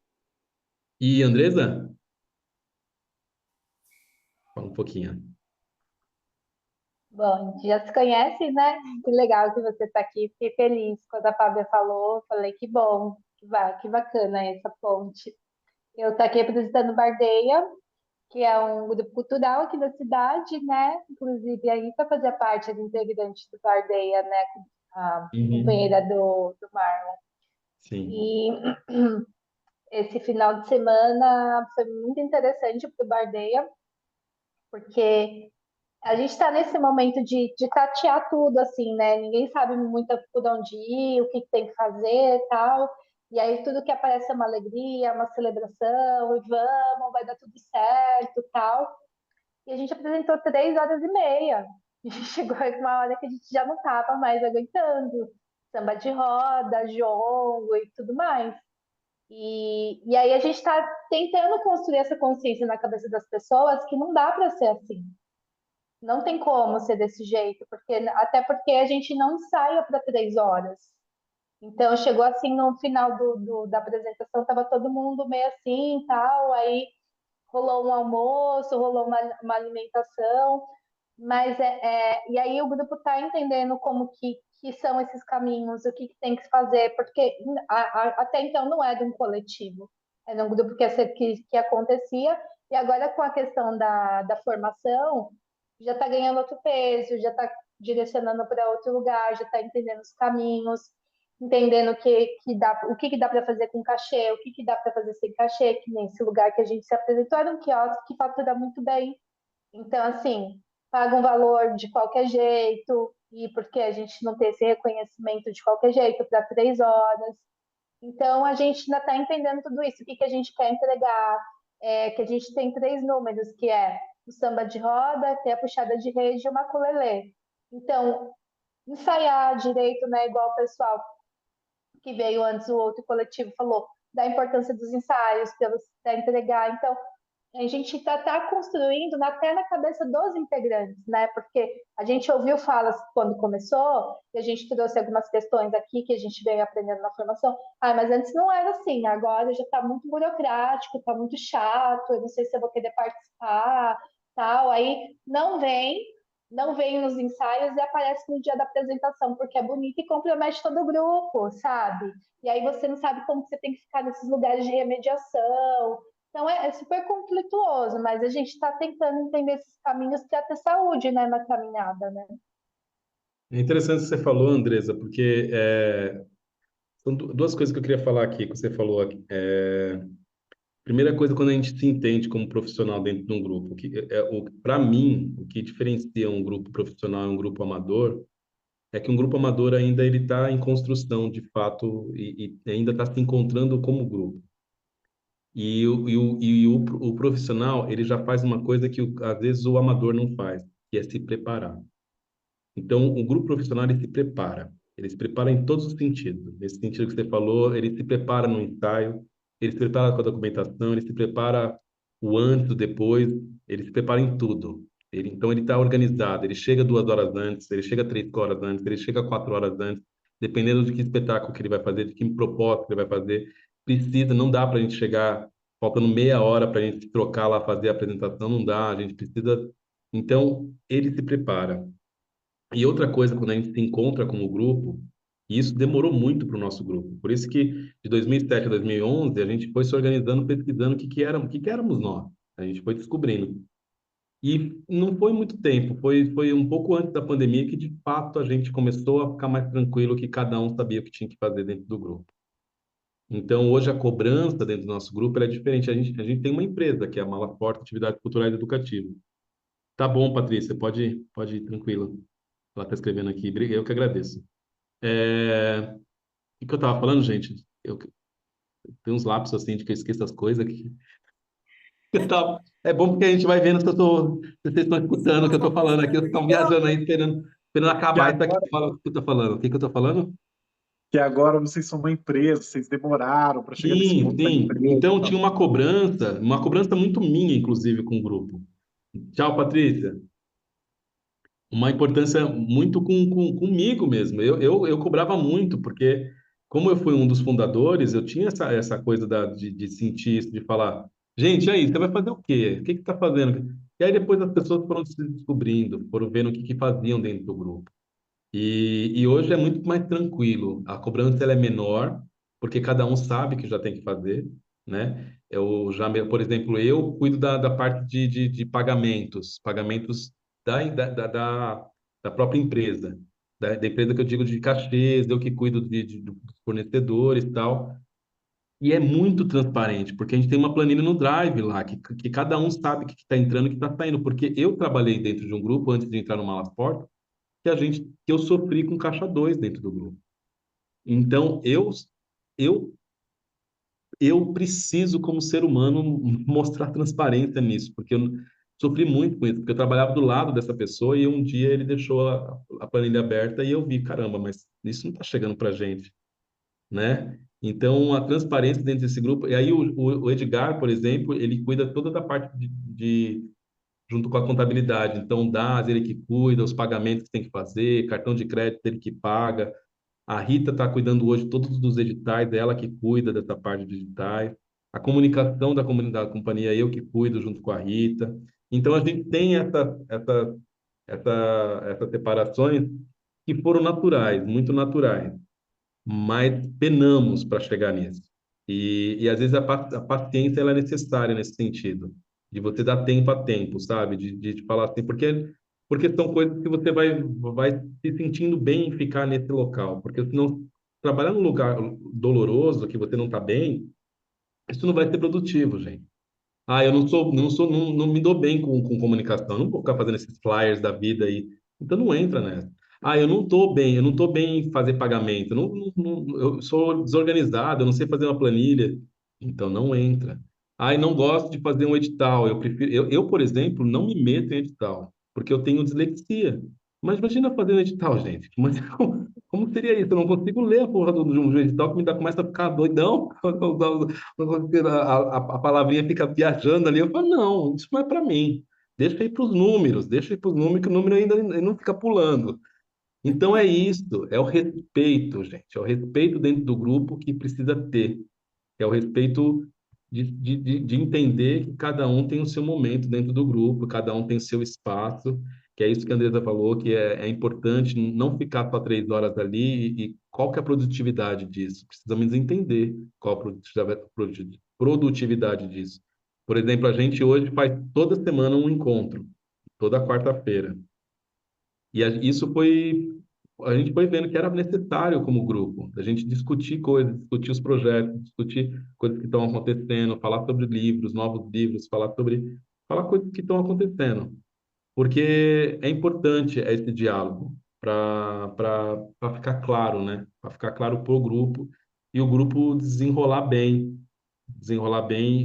E, Andresa, fala um pouquinho. Bom, a gente já se conhece, né? Que legal que você está aqui. Fiquei feliz quando a Fábia falou. Falei que bom, que bacana essa ponte. Eu estou aqui apresentando Bardeia, que é um grupo cultural aqui da cidade, né? Inclusive, a Rita fazia parte do integrante do Bardeia, né? A Uhum. companheira do Mar. Sim. E esse final de semana foi muito interessante para o Bardeia, porque a gente está nesse momento de tatear tudo, assim, né? Ninguém sabe muito por onde ir, o que tem que fazer e tal. E aí tudo que aparece é uma alegria, uma celebração, e vamos, vai dar tudo certo tal. E a gente apresentou 3 horas e meia. E chegou uma hora que a gente já não estava mais aguentando. Samba de roda, jongo e tudo mais. E aí a gente está tentando construir essa consciência na cabeça das pessoas que não dá para ser assim. Não tem como ser desse jeito, até porque a gente não ensaia para 3 horas. Então chegou assim no final da apresentação, estava todo mundo meio assim, tal, aí rolou um almoço, rolou uma alimentação, mas e aí o grupo está entendendo como que são esses caminhos, o que tem que fazer, porque até então não é de um coletivo, é de um grupo que acontecia, e agora com a questão da formação, já está ganhando outro peso, já está direcionando para outro lugar, já está entendendo os caminhos, entendendo o que dá para fazer com cachê, o que dá para fazer sem cachê, que nesse lugar que a gente se apresentou era um quiosque que fatura muito bem. Então, assim, paga um valor de qualquer jeito, e porque a gente não tem esse reconhecimento de qualquer jeito para 3 horas. Então, a gente ainda está entendendo tudo isso, o que a gente quer entregar, que a gente tem 3 números, que é o samba de roda, tem a puxada de rede e o maculelê. Então, ensaiar direito, né, igual o pessoal que veio antes, o outro coletivo falou da importância dos ensaios para entregar. Então, a gente está construindo até na cabeça dos integrantes, né? Porque a gente ouviu falas quando começou, e a gente trouxe algumas questões aqui que a gente veio aprendendo na formação. Ah, mas antes não era assim, agora já está muito burocrático, está muito chato, eu não sei se eu vou querer participar, tal. Aí não vem nos ensaios e aparece no dia da apresentação, porque é bonito e compromete todo o grupo, sabe? E aí você não sabe como você tem que ficar nesses lugares de remediação, Então é super conflituoso, mas a gente está tentando entender esses caminhos para ter saúde, né, na caminhada, né? É interessante o que você falou, Andresa, porque são duas coisas que eu queria falar aqui, que você falou aqui. Primeira coisa, quando a gente se entende como profissional dentro de um grupo, para mim, o que diferencia um grupo profissional e um grupo amador é que um grupo amador ainda ele está em construção, de fato, e ainda está se encontrando como grupo. O profissional, ele já faz uma coisa que às vezes o amador não faz, que é se preparar. Então, o grupo profissional ele se prepara. Ele se prepara em todos os sentidos. Nesse sentido que você falou, ele se prepara no ensaio, ele se prepara com a documentação, ele se prepara o antes, o depois, ele se prepara em tudo. Então, ele está organizado. Ele chega 2 horas antes, ele chega 3 horas antes, ele chega 4 horas antes, dependendo de que espetáculo que ele vai fazer, de que proposta que ele vai fazer. Precisa, não dá para a gente chegar faltando meia hora para a gente trocar lá, fazer a apresentação, não dá. A gente precisa. Então, ele se prepara. E outra coisa, quando a gente se encontra como grupo, e isso demorou muito para o nosso grupo. Por isso que de 2007 a 2011 a gente foi se organizando, pesquisando o que que éramos nós. A gente foi descobrindo. E não foi muito tempo, foi um pouco antes da pandemia que de fato a gente começou a ficar mais tranquilo, que cada um sabia o que tinha que fazer dentro do grupo. Então hoje a cobrança dentro do nosso grupo ela é diferente. A gente tem uma empresa que é a Malaporta Atividades Culturais e Educativas. Tá bom, Patrícia, pode ir tranquilo. Ela está escrevendo aqui. Eu que agradeço. O que eu estava falando, gente? Eu tenho uns lapsos assim de que eu esqueço as coisas. É bom porque a gente vai vendo se vocês estão escutando o que eu estou falando aqui. Vocês estão viajando aí, esperando Que acabar isso aqui agora, que eu estou falando. O que que eu estou falando? que agora vocês são uma empresa, vocês demoraram para chegar nesse Sim, ponto da sim. empresa e Então tinha tal. uma cobrança muito minha, inclusive, com o grupo. Tchau, Patrícia. Uma importância muito comigo mesmo. Eu cobrava muito, porque como eu fui um dos fundadores, eu tinha essa coisa de sentir isso, de falar, gente, aí, você vai fazer o quê? O que que está fazendo? E aí depois as pessoas foram se descobrindo, foram vendo o que que faziam dentro do grupo. E hoje é muito mais tranquilo. A cobrança ela é menor, porque cada um sabe que já tem que fazer, né? Por exemplo, eu cuido da parte de pagamentos, pagamentos da, da, da, da da própria empresa, da empresa que eu digo de cachês, eu que cuido dos fornecedores e tal. E é muito transparente, porque a gente tem uma planilha no Drive lá, que cada um sabe o que está entrando e o que está saindo, porque eu trabalhei dentro de um grupo antes de entrar no Malasport, que eu sofri com caixa 2 dentro do grupo. Então, eu, eu preciso, como ser humano, mostrar transparência nisso, porque eu sofri muito com isso, porque eu trabalhava do lado dessa pessoa e um dia ele deixou a planilha aberta e eu vi, caramba, mas isso não está chegando para a gente, né? Então, a transparência dentro desse grupo, e aí o Edgar, por exemplo, ele cuida toda da parte junto com a contabilidade. Então, DAS, ele que cuida, os pagamentos que tem que fazer, cartão de crédito, ele que paga. A Rita está cuidando hoje todos dos editais, é ela que cuida dessa parte de editais. A comunicação da comunidade da companhia, eu que cuido junto com a Rita. Então, a gente tem essas separações que foram naturais, muito naturais, mas penamos para chegar nisso. E às vezes a paciência ela é necessária nesse sentido, de você dar tempo a tempo, sabe? De falar assim, porque são coisas que você vai se sentindo bem em ficar nesse local, porque senão trabalhar num lugar doloroso, que você não está bem, isso não vai ser produtivo, gente. Ah, eu não me dou bem com comunicação. Eu não vou ficar fazendo esses flyers da vida aí. Então não entra nessa. Ah, eu não tô bem em fazer pagamento. Eu sou desorganizado, eu não sei fazer uma planilha. Então não entra. Ah, eu não gosto de fazer um edital. Por exemplo, não me meto em edital, porque eu tenho dislexia. Mas imagina fazer um edital, gente. Mas como seria isso? Eu não consigo ler a porra de um edital que começa a ficar doidão. A palavrinha fica viajando ali. Eu falo, não, isso não é para mim. Deixa aí para os números, deixa aí para os números, que o número ainda não fica pulando. Então é isso, é o respeito, gente. É o respeito dentro do grupo que precisa ter. É o respeito de entender que cada um tem o seu momento dentro do grupo, cada um tem o seu espaço, que é isso que a Andresa falou, que é importante não ficar só 3 horas ali e qual que é a produtividade disso. Precisamos entender qual a produtividade disso. Por exemplo, a gente hoje faz toda semana um encontro, toda quarta-feira. E isso foi, a gente foi vendo que era necessário como grupo, a gente discutir coisas, discutir os projetos, discutir coisas que estão acontecendo, falar sobre livros, novos livros, falar coisas que estão acontecendo, porque é importante esse diálogo para ficar claro, né? Para ficar claro para o grupo e o grupo desenrolar bem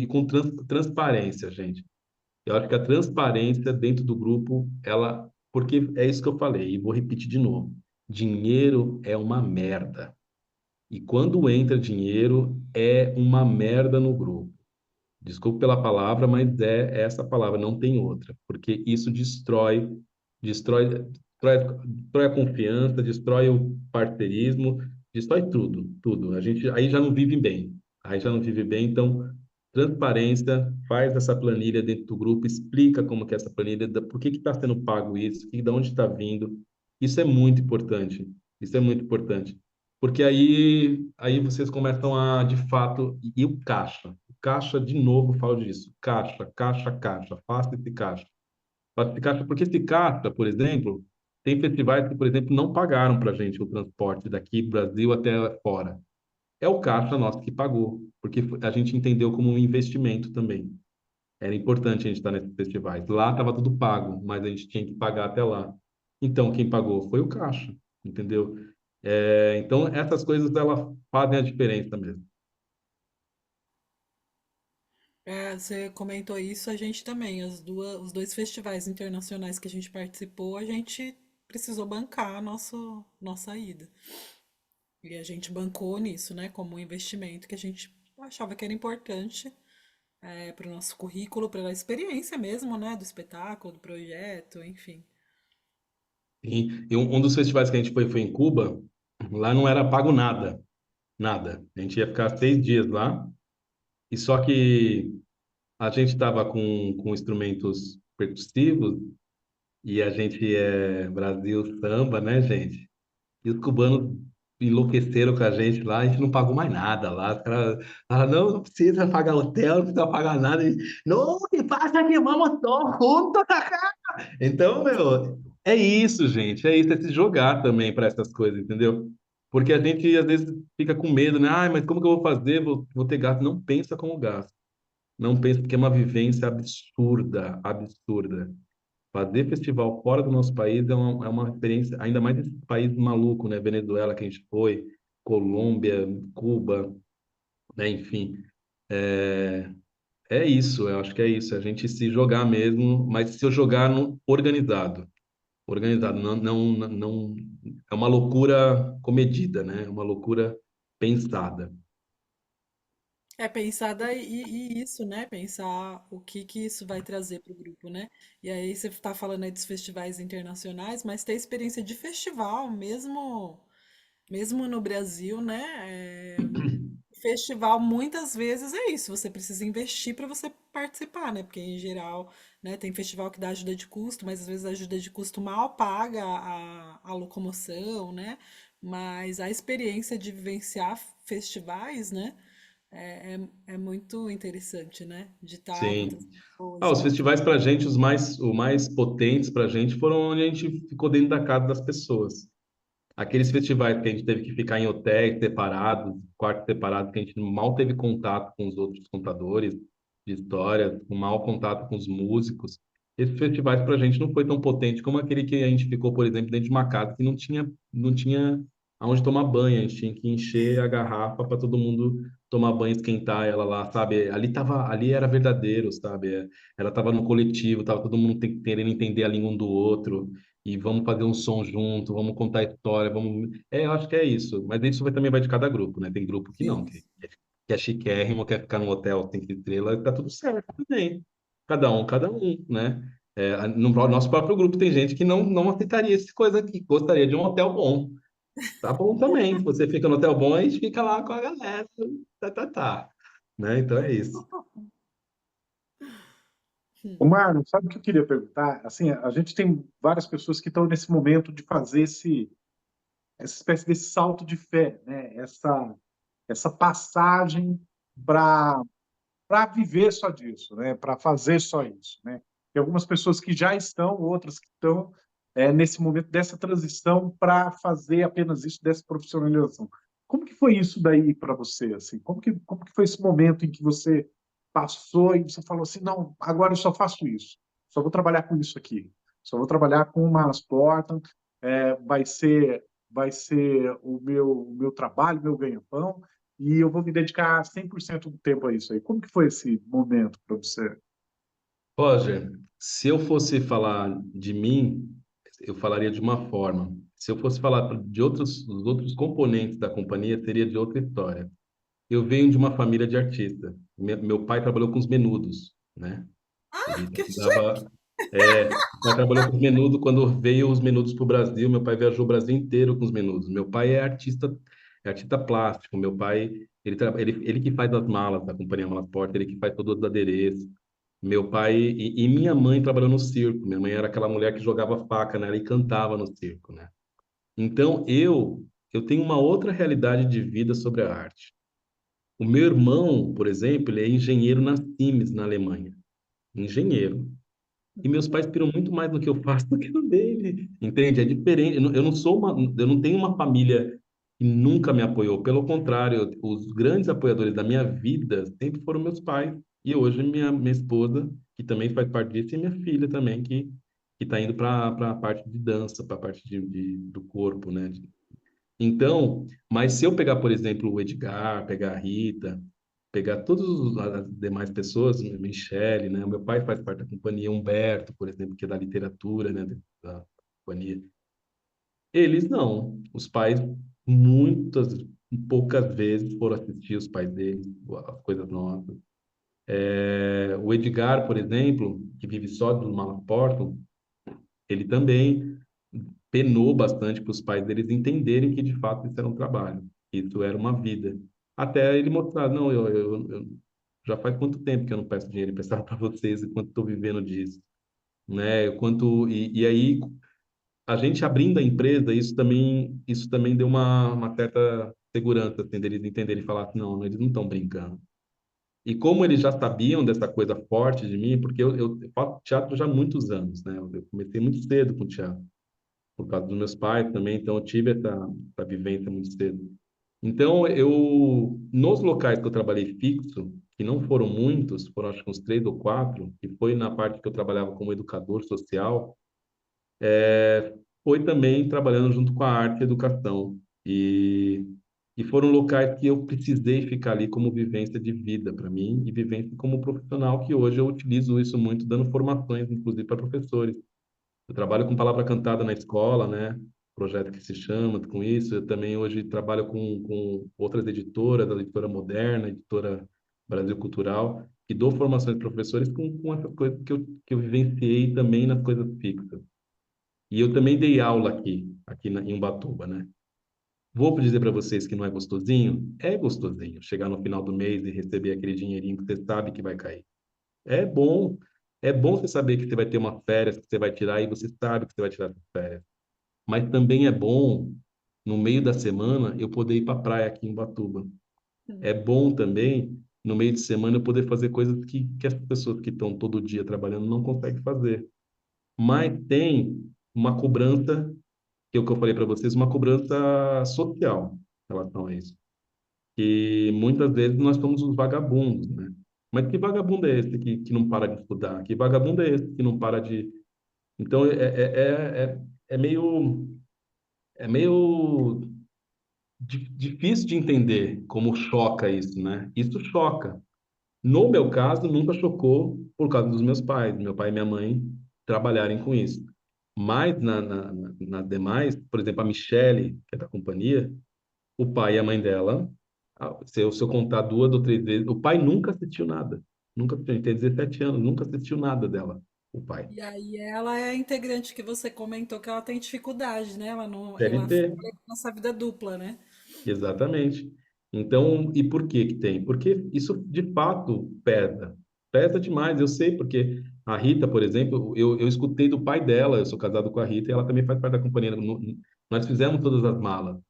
e com transparência, gente. Eu acho que a transparência dentro do grupo, porque é isso que eu falei, e vou repetir de novo. Dinheiro é uma merda. E quando entra dinheiro, é uma merda no grupo. Desculpe pela palavra, mas é essa palavra, não tem outra, porque isso destrói a confiança, destrói o parceirismo, destrói tudo, tudo. A gente aí já não vive bem. Aí já não vive bem, então transparência, faz essa planilha dentro do grupo, explica como que é essa planilha, por que está sendo pago isso, de onde está vindo. Isso é muito importante. Isso é muito importante. Porque aí vocês começam a, de fato, e o caixa. O caixa, de novo, falo disso. Caixa, caixa, caixa. Faça esse caixa. Faça esse caixa, porque esse caixa, por exemplo, tem festivais que, por exemplo, não pagaram para a gente o transporte daqui do Brasil até fora. É o caixa nosso que pagou, porque a gente entendeu como um investimento também. Era importante a gente estar nesses festivais. Lá estava tudo pago, mas a gente tinha que pagar até lá. Então, quem pagou foi o caixa, entendeu? Então, essas coisas, elas fazem a diferença mesmo. Você comentou isso, a gente também. Os dois festivais internacionais que a gente participou, a gente precisou bancar nossa ida. E a gente bancou nisso, né? Como um investimento que a gente achava que era importante para o nosso currículo, para a experiência mesmo, né? Do espetáculo, do projeto, enfim. E um dos festivais que a gente foi em Cuba, lá não era pago nada, nada. A gente ia ficar 6 dias lá, e só que a gente estava com instrumentos percussivos, e a gente é Brasil samba, né, gente? E os cubanos enlouqueceram com a gente não pagou mais nada lá. Os caras falaram, não, não precisa pagar hotel, não precisa pagar nada. E, não, que passa que vamos todos juntos. Então, meu, é isso, gente. É isso, é se jogar também para essas coisas, entendeu? Porque a gente às vezes fica com medo, né? Ai, mas como que eu vou fazer? Vou ter gasto. Não pensa como gasto. Não pensa que é uma vivência absurda, absurda. Fazer festival fora do nosso país é uma experiência, ainda mais esse país maluco, né? Venezuela que a gente foi, Colômbia, Cuba, né? Enfim, é, é isso, eu acho que é isso, a gente se jogar mesmo, mas se eu jogar organizado, organizado, não, é uma loucura comedida, né? É uma loucura pensada. É pensar e isso, né? Pensar o que isso vai trazer para o grupo, né? E aí você está falando aí dos festivais internacionais, mas ter experiência de festival, mesmo no Brasil, né? Festival muitas vezes é isso, você precisa investir para você participar, né? Porque em geral, né, tem festival que dá ajuda de custo, mas às vezes a ajuda de custo mal paga a locomoção, né? Mas a experiência de vivenciar festivais, né? É muito interessante, né? De estar com outras Sim. pessoas, Os encontrar. festivais para a gente, os mais potentes para a gente foram onde a gente ficou dentro da casa das pessoas. Aqueles festivais que a gente teve que ficar em hotéis separados, quartos separados, que a gente mal teve contato com os outros contadores de histórias, com mal contato com os músicos. Esses festivais para a gente não foi tão potente como aquele que a gente ficou, por exemplo, dentro de uma casa que não tinha aonde tomar banho. A gente tinha que encher a garrafa para todo mundo tomar banho, esquentar ela lá, sabe? Ali era verdadeiro, sabe? Ela estava no coletivo, tava todo mundo querendo entender a língua um do outro e vamos fazer um som junto, vamos contar a história, vamos. Eu acho que é isso. Mas isso também vai de cada grupo, né? Tem grupo que não, Sim. que é chiquérrimo, quer ficar num hotel 5 estrelas, tá tudo certo também. Cada um, né? No nosso próprio grupo tem gente que não aceitaria essa coisa aqui, gostaria de um hotel bom. Tá bom também. Se você fica no hotel bom, a gente fica lá com a galera. Tá. Né? Então é isso. O Marlon, sabe o que eu queria perguntar? Assim, a gente tem várias pessoas que estão nesse momento de fazer essa espécie desse salto de fé, né? Essa passagem para para viver só disso, né? Para fazer só isso, né? Tem algumas pessoas que já estão, outras que estão nesse momento dessa transição para fazer apenas isso, dessa profissionalização. Como que foi isso daí para você, assim? Como que foi esse momento em que você passou e você falou assim, não, agora eu só faço isso, só vou trabalhar com isso aqui, só vou trabalhar com malas portas, vai ser o meu trabalho, meu ganha-pão, e eu vou me dedicar 100% do tempo a isso aí. Como que foi esse momento para você? Roger, se eu fosse falar de mim, eu falaria de uma forma. Se eu fosse falar de dos outros componentes da companhia, seria de outra história. Eu venho de uma família de artistas. Meu pai trabalhou com os Menudos, né? Ah, Ele que chique! dava, meu pai trabalhou com os Menudos quando veio os Menudos para o Brasil. Meu pai viajou o Brasil inteiro com os Menudos. Meu pai é artista plástico. Meu pai, ele que faz as malas da Companhia Malas Portas, ele que faz todos os adereços. Meu pai e minha mãe trabalhou no circo. Minha mãe era aquela mulher que jogava faca, né? Ela e cantava no circo, né? Então eu tenho uma outra realidade de vida sobre a arte. O meu irmão, por exemplo, ele é engenheiro na Siemens, na Alemanha. Engenheiro. E meus pais piram muito mais no que eu faço do que no dele. Entende? É diferente. Eu não tenho uma família que nunca me apoiou. Pelo contrário, os grandes apoiadores da minha vida sempre foram meus pais. E hoje minha esposa, que também faz parte disso, e minha filha também, que está indo para a parte de dança, para a parte do corpo, né? Então, mas se eu pegar, por exemplo, o Edgar, pegar a Rita, pegar todas as demais pessoas, Michele, né? O meu pai faz parte da companhia, Humberto, por exemplo, que é da literatura, né? Da companhia. Eles não. Os pais, muitas, poucas vezes foram assistir os pais deles, as coisas novas. O Edgar, por exemplo, que vive só do Malaporto, ele também penou bastante para os pais deles entenderem que de fato isso era um trabalho, que isso era uma vida. Até ele mostrar, não, eu já faz quanto tempo que eu não peço dinheiro emprestado para vocês e quanto estou vivendo disso, né? E aí a gente abrindo a empresa, isso também deu uma certa segurança, assim, deles entenderem e falar assim, não, eles não estão brincando. E como eles já sabiam dessa coisa forte de mim, porque eu faço teatro já há muitos anos, né? Eu comecei muito cedo com teatro por causa dos meus pais também, então eu tive essa vivência muito cedo. Então, nos locais que eu trabalhei fixo, que não foram muitos, foram acho que uns 3 ou 4, que foi na parte que eu trabalhava como educador social, foi também trabalhando junto com a arte e educação. E foram locais que eu precisei ficar ali como vivência de vida para mim e vivência como profissional, que hoje eu utilizo isso muito, dando formações, inclusive para professores. Eu trabalho com palavra cantada na escola, né? Projeto que se chama com isso. Eu também hoje trabalho com outras editoras, a Editora Moderna, a Editora Brasil Cultural, e dou formações para professores com essas coisas que eu vivenciei também nas coisas fixas. E eu também dei aula aqui em Ubatuba, né? Vou dizer para vocês que não é gostosinho? É gostosinho chegar no final do mês e receber aquele dinheirinho que você sabe que vai cair. É bom. É bom você saber que você vai ter uma férias que você vai tirar e você sabe que você vai tirar essa férias. Mas também é bom, no meio da semana, eu poder ir para a praia aqui em Ubatuba. É bom também, no meio de semana, eu poder fazer coisas que as pessoas que estão todo dia trabalhando não conseguem fazer. Mas tem uma cobrança, que é o que eu falei para vocês, uma cobrança social em relação a isso. E muitas vezes nós somos os vagabundos, né? Mas que vagabundo é esse que não para de estudar? Que vagabundo é esse que não para de... Então, é meio difícil de entender como choca isso, né? Isso choca. No meu caso, nunca chocou por causa dos meus pais, meu pai e minha mãe trabalharem com isso. Mas nas demais, por exemplo, a Michelle, que é da companhia, o pai e a mãe dela, se eu contar 2 ou 3 vezes, o pai nunca assistiu nada. Nunca assistiu, ele tem 17 anos, nunca assistiu nada dela, o pai. E aí ela é a integrante que você comentou que ela tem dificuldade, né? Ela não, Deve ela ter. fala com essa vida dupla, né? Exatamente. Então, e por que que tem? Porque isso de fato pesa. Pesa demais, eu sei, porque a Rita, por exemplo, eu escutei do pai dela, eu sou casado com a Rita e ela também faz parte da companhia. Nós fizemos todas as malas.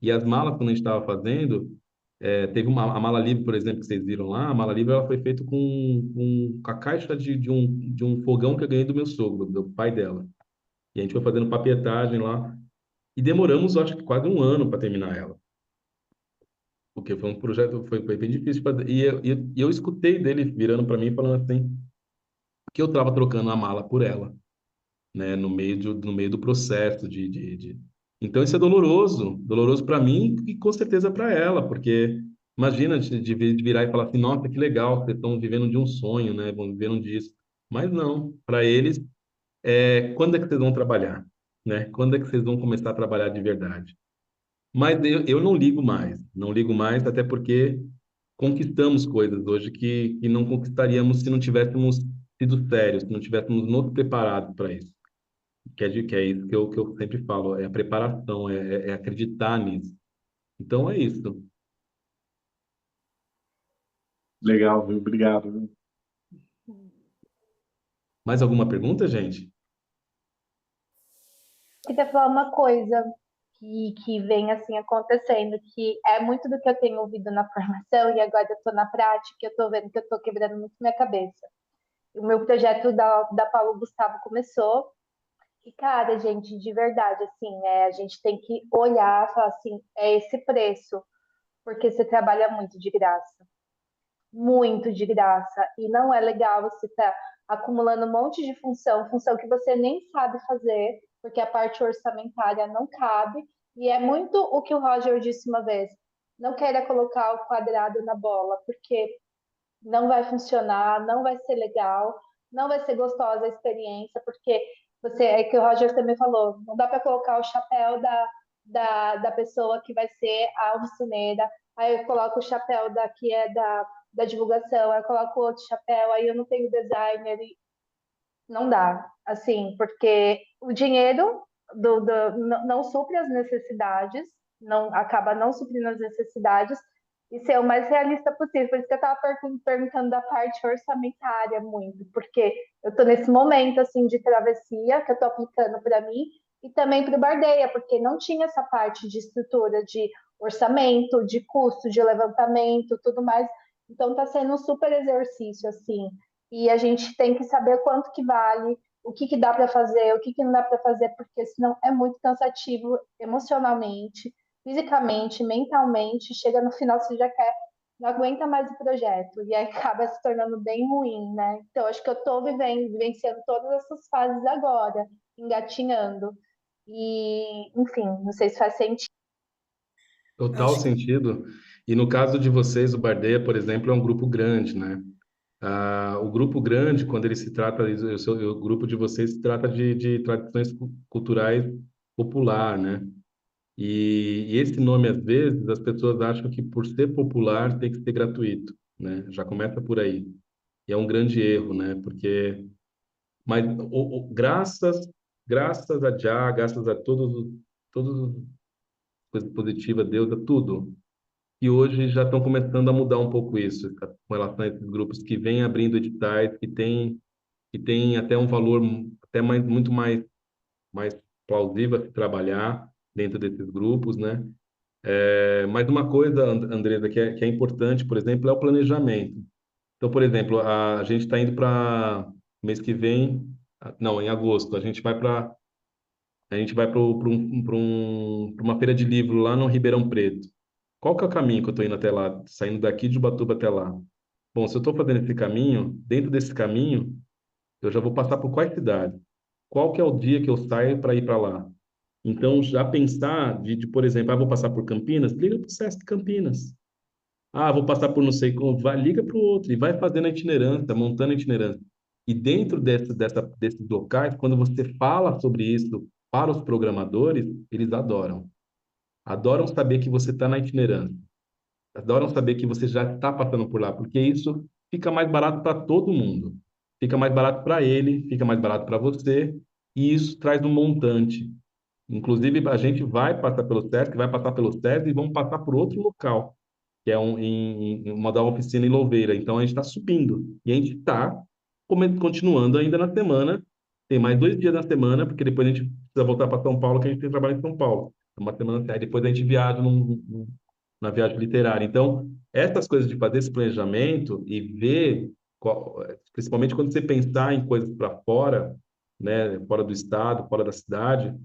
E as malas, quando a gente estava fazendo, Teve a mala livre, por exemplo, que vocês viram lá. A mala livre ela foi feita com a caixa de um fogão que eu ganhei do meu sogro, do pai dela. E a gente foi fazendo papetagem lá. E demoramos, acho que quase um ano para terminar ela. Porque foi um projeto, foi bem difícil. E eu escutei dele virando para mim falando assim, que eu estava trocando a mala por ela, né? No meio do processo Então isso é doloroso para mim e com certeza para ela, porque imagina de virar e falar assim, nossa, que legal, vocês estão vivendo de um sonho, né? Vão vivendo disso. Mas não, para eles, quando é que vocês vão trabalhar, né? Quando é que vocês vão começar a trabalhar de verdade? Mas eu não ligo mais, até porque conquistamos coisas hoje que não conquistaríamos se não tivéssemos sido sérios, se não tivéssemos nos preparado para isso. Que é isso que eu sempre falo, é a preparação, é acreditar nisso. Então é isso. Legal, viu? Obrigado, viu? Mais alguma pergunta, gente? Queria falar uma coisa que vem assim acontecendo, que é muito do que eu tenho ouvido na formação e agora eu estou na prática, eu estou vendo que eu estou quebrando muito minha cabeça. O meu projeto da Paulo Gustavo começou e, cara, gente, de verdade, assim, a gente tem que olhar e falar assim, é esse preço, porque você trabalha muito de graça, e não é legal você estar acumulando um monte de função que você nem sabe fazer, porque a parte orçamentária não cabe, e é muito o que o Roger disse uma vez, não queira colocar o quadrado na bola, porque não vai funcionar, não vai ser legal, não vai ser gostosa a experiência, porque é que o Roger também falou, não dá para colocar o chapéu da pessoa que vai ser a oficineira, aí eu coloco o chapéu da que é da divulgação, aí eu coloco outro chapéu, aí eu não tenho designer, e não dá, assim, porque o dinheiro não supre as necessidades, não acaba não suprindo as necessidades, e ser o mais realista possível. Por isso que eu estava perguntando da parte orçamentária muito, porque eu estou nesse momento assim de travessia que eu estou aplicando para mim e também para o Bardeia, porque não tinha essa parte de estrutura de orçamento, de custo, de levantamento, tudo mais. Então está sendo um super exercício assim. E a gente tem que saber quanto que vale, o que dá para fazer, o que não dá para fazer, porque senão é muito cansativo emocionalmente, fisicamente, mentalmente, chega no final você já quer, não aguenta mais o projeto, e aí acaba se tornando bem ruim, né? Então, acho que eu estou vivenciando todas essas fases agora, engatinhando. E, enfim, não sei se faz sentido. Total Acho que sentido. E no caso de vocês, o Bardeia, por exemplo, é um grupo grande, né? O grupo grande, quando ele se trata, o grupo de vocês se trata de tradições culturais popular, né? E esse nome, às vezes, as pessoas acham que por ser popular tem que ser gratuito, né? Já começa por aí. E é um grande erro, né? Mas graças a Já, graças a todas as coisas positivas, Deus, a tudo. E hoje já estão começando a mudar um pouco isso, com relação a esses grupos que vêm abrindo editais, que tem até um valor até muito mais plausível a se trabalhar dentro desses grupos, né? Mas uma coisa, Andresa, que é importante, por exemplo, é o planejamento. Então, por exemplo, a gente está indo para mês que vem, não, em agosto, a gente vai para uma feira de livro lá no Ribeirão Preto. Qual que é o caminho que eu estou indo até lá, saindo daqui de Ubatuba até lá? Bom, se eu estou fazendo esse caminho, dentro desse caminho, eu já vou passar por quais cidades? Qual que é o dia que eu saio para ir para lá? Então, já pensar por exemplo, vou passar por Campinas, liga para o Sesc Campinas. Vou passar por não sei como, liga para o outro e vai fazendo a itinerância, montando a itinerância. E dentro desses locais, quando você fala sobre isso para os programadores, eles adoram. Adoram saber que você está na itinerância. Adoram saber que você já está passando por lá, porque isso fica mais barato para todo mundo. Fica mais barato para ele, fica mais barato para você, e isso traz um montante. Inclusive, a gente vai passar pelo SESC, vai passar pelo SESC e vamos passar por outro local, que é uma da oficina em Louveira. Então, a gente está subindo. E a gente está continuando ainda na semana. Tem mais 2 dias na semana, porque depois a gente precisa voltar para São Paulo, que a gente tem trabalho em São Paulo. Uma semana, aí depois a gente viaja na viagem literária. Então, essas coisas de fazer esse planejamento e ver, principalmente quando você pensar em coisas para fora, né, fora do estado, fora da cidade,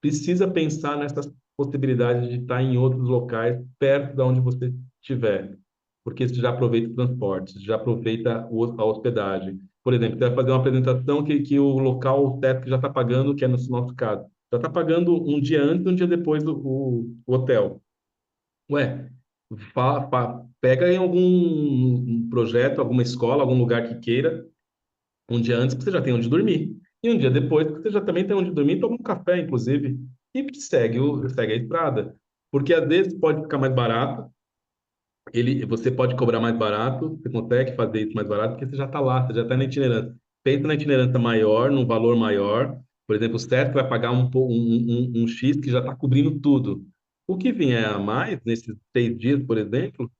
precisa pensar nessas possibilidades de estar em outros locais perto de onde você estiver, porque você já aproveita o transporte, você já aproveita a hospedagem. Por exemplo, você vai fazer uma apresentação que o local, o teto já está pagando, que é no nosso caso, já está pagando um dia antes e um dia depois o hotel. Ué, pega em algum um projeto, alguma escola, algum lugar que queira, um dia antes que você já tem onde dormir. E um dia depois que você já também tem onde dormir, toma um café, inclusive, e segue a estrada. Porque às vezes pode ficar mais barato, você pode cobrar mais barato, você consegue fazer isso mais barato, porque você já está lá, você já está na itinerância. Pensa na itinerância maior, num valor maior. Por exemplo, o certo vai pagar um X que já está cobrindo tudo. O que vier a mais, nesses 6 dias, por exemplo,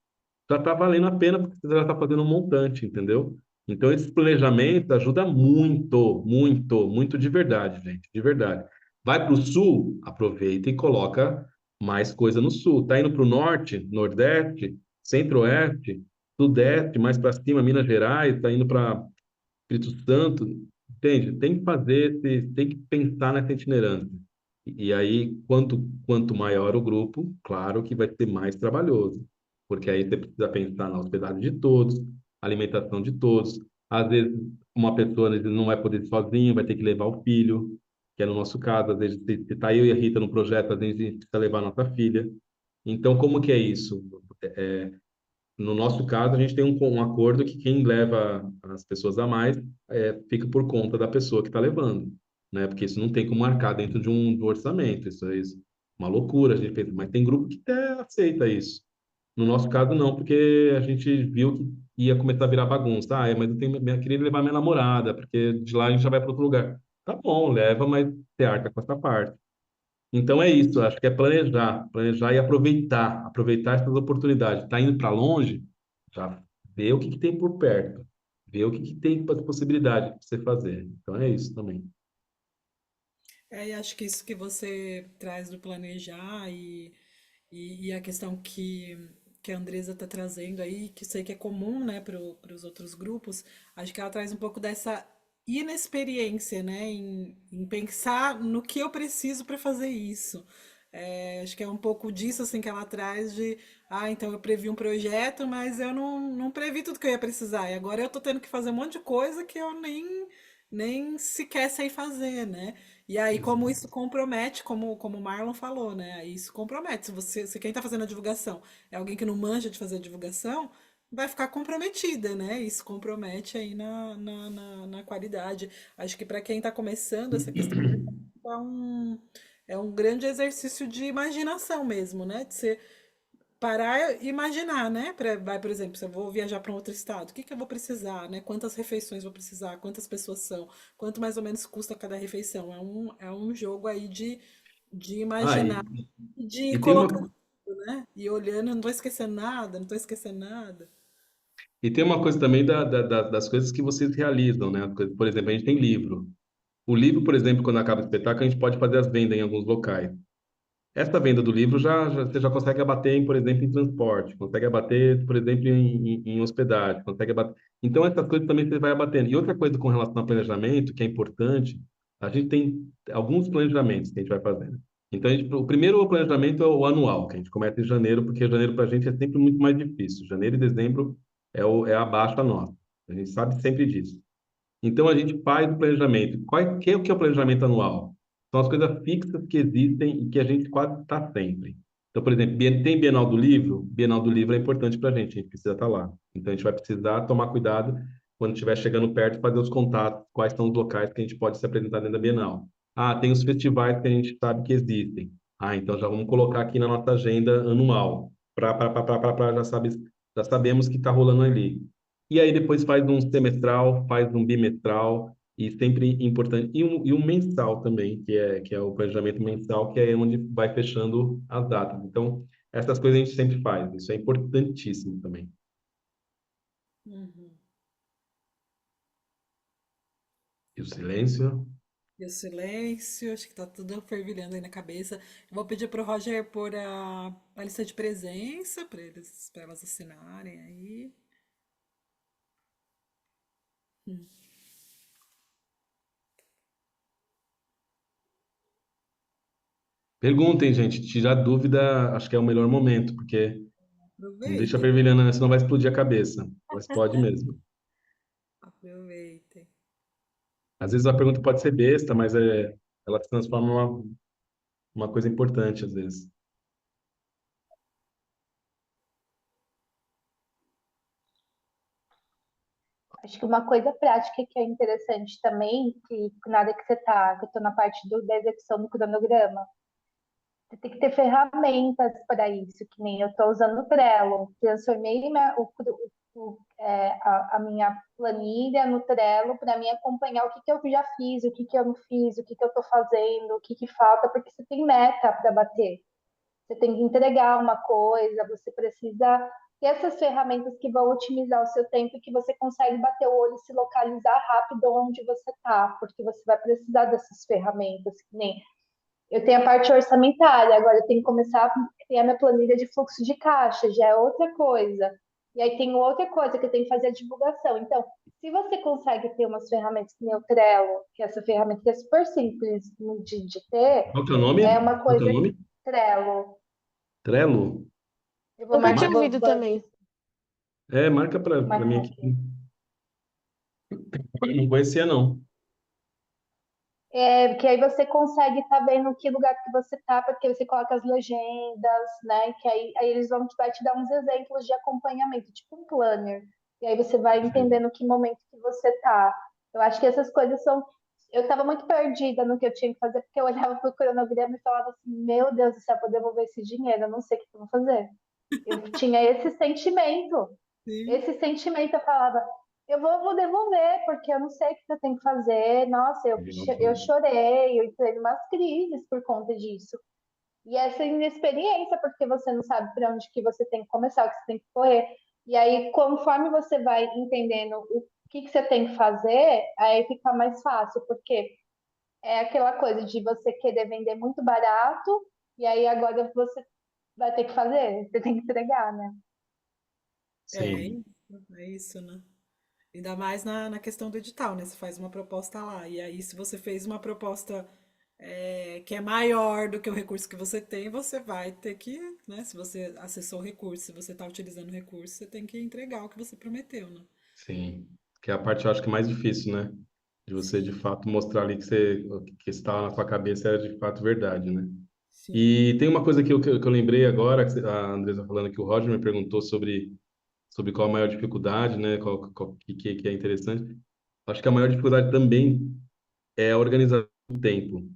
já está valendo a pena porque você já está fazendo um montante, entendeu? Então, esse planejamento ajuda muito, muito, muito de verdade, gente, de verdade. Vai para o sul, aproveita e coloca mais coisa no sul. Tá indo para o norte, nordeste, centro-oeste, sudeste, mais para cima, Minas Gerais, tá indo para Espírito Santo, entende? Tem que fazer, tem que pensar nessa itinerância. E aí, quanto maior o grupo, claro que vai ser mais trabalhoso, porque aí você precisa pensar na hospedagem de todos, alimentação de todos. Às vezes, uma pessoa às vezes, não vai poder ir sozinho, vai ter que levar o filho, que é no nosso caso. Às vezes, se está eu e a Rita no projeto, às vezes a gente precisa levar a nossa filha. Então, como que é isso? No nosso caso, a gente tem um acordo que quem leva as pessoas a mais fica por conta da pessoa que está levando, né? Porque isso não tem como marcar dentro do orçamento. Isso é uma loucura, a gente pensa, mas tem grupo que até aceita isso. No nosso caso, não, porque a gente viu que ia começar a virar bagunça. Ah, mas eu queria levar minha namorada, porque de lá a gente já vai para outro lugar. Tá bom, leva, mas você arca com essa parte. Então é isso, acho que é planejar e aproveitar essas oportunidades. Está indo para longe, já vê o que tem por perto, vê o que tem de possibilidade de você fazer. Então é isso também. E acho que isso que você traz do planejar e a questão que a Andresa está trazendo aí, que sei que é comum, né, para os outros grupos, acho que ela traz um pouco dessa inexperiência, né, em pensar no que eu preciso para fazer isso. Acho que é um pouco disso assim que ela traz de, então eu previ um projeto, mas eu não previ tudo que eu ia precisar. E agora eu tô tendo que fazer um monte de coisa que eu nem sequer sei fazer, né? E aí, como isso compromete, como o Marlon falou, né? Aí isso compromete. Se quem está fazendo a divulgação é alguém que não manja de fazer a divulgação, vai ficar comprometida, né? Isso compromete aí na qualidade. Acho que para quem está começando, essa questão é é um grande exercício de imaginação mesmo, né? De você parar e imaginar, né? Por exemplo, se eu vou viajar para um outro estado, o que que eu vou precisar, né? Quantas refeições vou precisar, quantas pessoas são, quanto mais ou menos custa cada refeição. É um jogo aí de Ah, imaginar, de e tem uma, colocar, né? E olhando, não tô esquecendo nada, não tô esquecendo nada. e tem uma coisa também das coisas que vocês realizam, né? Por exemplo, a gente tem livro. O livro, por exemplo, quando acaba o espetáculo, a gente pode fazer as vendas em alguns locais. Essa venda do livro você já consegue abater, por exemplo, em transporte, consegue abater, por exemplo, em hospedagem, consegue abater. Então, essas coisas também você vai abatendo. E outra coisa com relação ao planejamento, que é importante, a gente tem alguns planejamentos que a gente vai fazendo. Então, o primeiro planejamento é o anual, que a gente começa em janeiro, porque janeiro para a gente é sempre muito mais difícil. Janeiro e dezembro é a baixa nossa. A gente sabe sempre disso. Então a gente faz o planejamento. O que é o planejamento anual? São as coisas fixas que existem e que a gente quase está sempre. Então, por exemplo, tem Bienal do Livro? Bienal do Livro é importante para a gente precisa estar lá. Então a gente vai precisar tomar cuidado quando estiver chegando perto, fazer os contatos, quais são os locais que a gente pode se apresentar dentro da Bienal. Ah, tem os festivais que a gente sabe que existem. Ah, então já vamos colocar aqui na nossa agenda anual, já sabemos que está rolando ali. E aí depois faz um semestral, faz um bimestral, e sempre importante. E um mensal também, que é o planejamento mensal, que é onde vai fechando as datas. Então, essas coisas a gente sempre faz. Isso é importantíssimo também. Uhum. E o silêncio? E o silêncio, acho que tá tudo fervilhando aí na cabeça. Eu vou pedir pro Roger pôr a lista de presença para elas assinarem aí. Perguntem, gente. Tirar dúvida, acho que é o melhor momento, porque não deixa Aproveitem, fervilhando, né? Senão vai explodir a cabeça. Ou explode mesmo. aproveitem. Às vezes a pergunta pode ser besta, mas ela se transforma uma coisa importante, às vezes. Acho que uma coisa prática que é interessante também, que nada que você tá, que eu estou na parte da execução do cronograma, você tem que ter ferramentas para isso, que nem eu estou usando o Trello. Transformei a minha planilha no Trello para mim acompanhar o que, que eu já fiz, o que, que eu não fiz, o que, que eu estou fazendo, o que, que falta, porque você tem meta para bater. Você tem que entregar uma coisa, você precisa ter essas ferramentas que vão otimizar o seu tempo e que você consegue bater o olho e se localizar rápido onde você está, porque você vai precisar dessas ferramentas, que nem eu tenho a parte orçamentária, agora eu tenho que começar a criar minha planilha de fluxo de caixa, já é outra coisa. E aí tem outra coisa que eu tenho que fazer a divulgação. Então, se você consegue ter umas ferramentas que nem o Trello, que é essa ferramenta que é super simples de ter, Qual que é o nome? é uma Qual que é o coisa nome? Trello. Trello? Eu vou Nunca tinha Mar... ouvido também. Marca para mim marcar aqui. aqui. Não conhecia, não. É, que aí você consegue estar vendo que lugar que você tá, porque você coloca as legendas, né? Que aí eles vai te dar uns exemplos de acompanhamento, tipo um planner. E aí você vai Sim. entendendo que momento que você tá. Eu acho que essas coisas são. Eu estava muito perdida no que eu tinha que fazer, porque eu olhava para o cronograma e falava assim: Meu Deus do céu, para devolver esse dinheiro, eu não sei o que eu vou fazer. Eu tinha esse sentimento. Sim. Esse sentimento eu falava, vou devolver, porque eu não sei o que eu tenho que fazer. Nossa, eu chorei, eu entrei em umas crises por conta disso. E essa inexperiência, porque você não sabe para onde que você tem que começar, o que você tem que correr. E aí, conforme você vai entendendo o que você tem que fazer, aí fica mais fácil, porque é aquela coisa de você querer vender muito barato, e aí agora você vai ter que fazer, você tem que entregar, né? É Sim. isso, é isso, né? Ainda mais na questão do edital, né? Você faz uma proposta lá, e aí se você fez uma proposta que é maior do que o recurso que você tem, você vai ter que, né? Se você acessou o recurso, se você está utilizando o recurso, você tem que entregar o que você prometeu, né? Sim. Que é a parte, eu acho que mais difícil, né? De você, de Sim, fato, mostrar ali o que estava na sua cabeça era de fato verdade, né? sim. E tem uma coisa que eu lembrei agora, que a Andresa falando que o Roger me perguntou sobre qual a maior dificuldade, né? Que é interessante. Acho que a maior dificuldade também é a organização do tempo.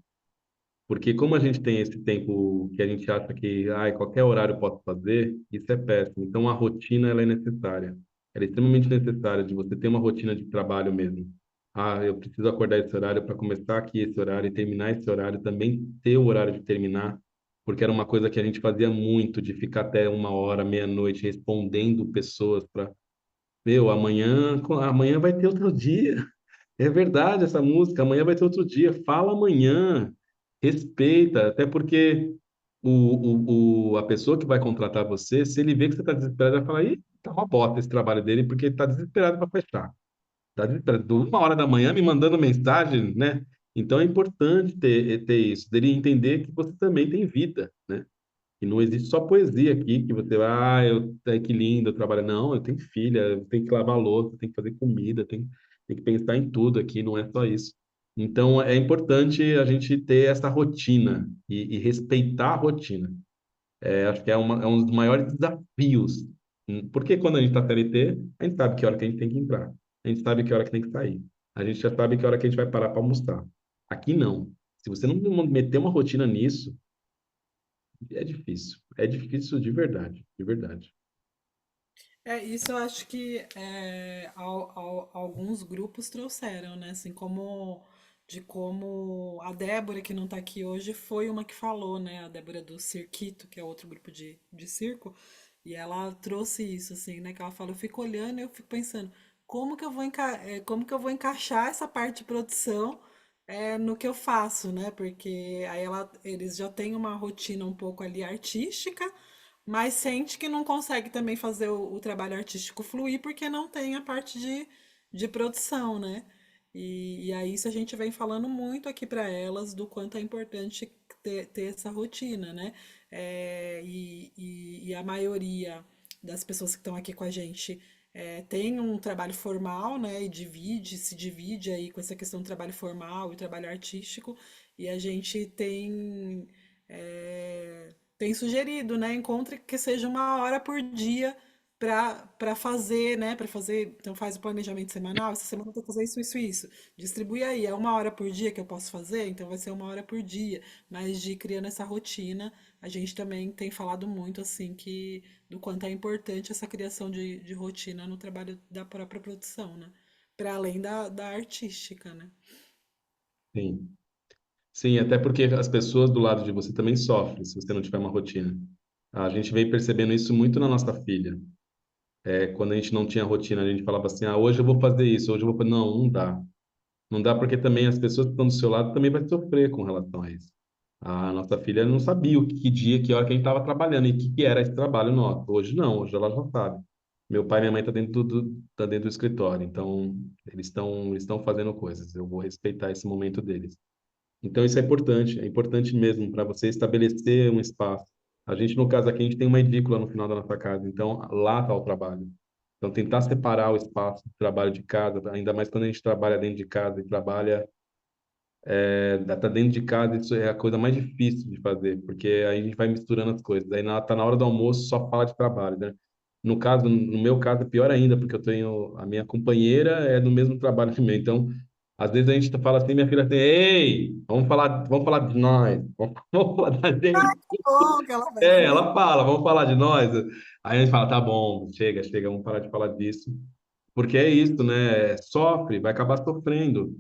Porque como a gente tem esse tempo que a gente acha que qualquer horário pode fazer, isso é péssimo. Então a rotina ela é necessária. Ela é extremamente necessária de você ter uma rotina de trabalho mesmo. Ah, eu preciso acordar esse horário para começar aqui esse horário e terminar esse horário, também ter o horário de terminar, porque era uma coisa que a gente fazia muito, de ficar até 1 hora, meia-noite, respondendo pessoas para, amanhã vai ter outro dia. É verdade essa música. Amanhã vai ter outro dia. Fala amanhã. Respeita. Até porque a pessoa que vai contratar você, se ele vê que você está desesperado, vai falar: Ih, tá uma bota esse trabalho dele, porque ele está desesperado para fechar. Está desesperado. 1 hora da manhã me mandando mensagem, né? Então é importante ter isso, dele entender que você também tem vida, né? E não existe só poesia aqui, que você vai, que lindo, eu trabalho. Não, eu tenho filha, eu tenho que lavar louça, eu tenho que fazer comida, tem que pensar em tudo aqui, não é só isso. Então, é importante a gente ter essa rotina e respeitar a rotina. Acho que é um dos maiores desafios. Porque quando a gente está CLT, a gente sabe que hora que a gente tem que entrar, a gente sabe que hora que tem que sair, a gente já sabe que hora que a gente vai parar para almoçar. Aqui não. Se você não meter uma rotina nisso, é difícil. É difícil de verdade, de verdade. Isso eu acho que alguns grupos trouxeram, né? Assim como a Débora, que não está aqui hoje, foi uma que falou, né? A Débora do Cirquito, que é outro grupo de circo, e ela trouxe isso, assim, né? Que ela fala, eu fico olhando e eu fico pensando, como que eu vou encaixar essa parte de produção no que eu faço, né? Porque aí eles já têm uma rotina um pouco ali artística, mas sente que não consegue também fazer o trabalho artístico fluir porque não tem a parte de produção, né? E aí isso a gente vem falando muito aqui para elas do quanto é importante ter essa rotina, né? E a maioria das pessoas que estão aqui com a gente tem um trabalho formal, né? E se divide aí com essa questão do trabalho formal e trabalho artístico, e a gente tem sugerido, né? Encontre que seja uma hora por dia para fazer, né? Para fazer, então faz o planejamento semanal. Essa semana eu vou fazer isso, isso, isso. Distribui aí, é uma hora por dia que eu posso fazer, então vai ser uma hora por dia. Mas de criando essa rotina, a gente também tem falado muito assim que do quanto é importante essa criação de rotina no trabalho da própria produção, né? Para além da artística, né? Sim. Sim, até porque as pessoas do lado de você também sofrem se você não tiver uma rotina. A gente vem percebendo isso muito na nossa filha. Quando a gente não tinha rotina, a gente falava assim, hoje eu vou fazer isso, hoje eu vou fazer... Não, não dá. Não dá porque também as pessoas que estão do seu lado também vai sofrer com relação a isso. A nossa filha não sabia que dia, que hora que a gente estava trabalhando e o que era esse trabalho nosso. Hoje não, hoje ela já sabe. Meu pai e minha mãe estão tá dentro do escritório, então eles estão fazendo coisas. Eu vou respeitar esse momento deles. Então isso é importante mesmo para você estabelecer um espaço. A gente, no caso aqui, a gente tem uma edícula no final da nossa casa, então lá está o trabalho. Então tentar separar o espaço do trabalho de casa, ainda mais quando a gente trabalha dentro de casa e trabalha tá dentro de casa, isso é a coisa mais difícil de fazer, porque aí a gente vai misturando as coisas. Aí tá na hora do almoço, só fala de trabalho, né? No caso, no meu caso, é pior ainda, porque eu tenho a minha companheira é do mesmo trabalho que o meu. Então, às vezes a gente fala assim, minha filha assim, ei, vamos falar de nós, vamos falar da gente. Bom, que ela vai assim. Ela fala, vamos falar de nós. Aí a gente fala, tá bom, chega, chega, vamos parar de falar disso. Porque é isso, né? Sofre, vai acabar sofrendo.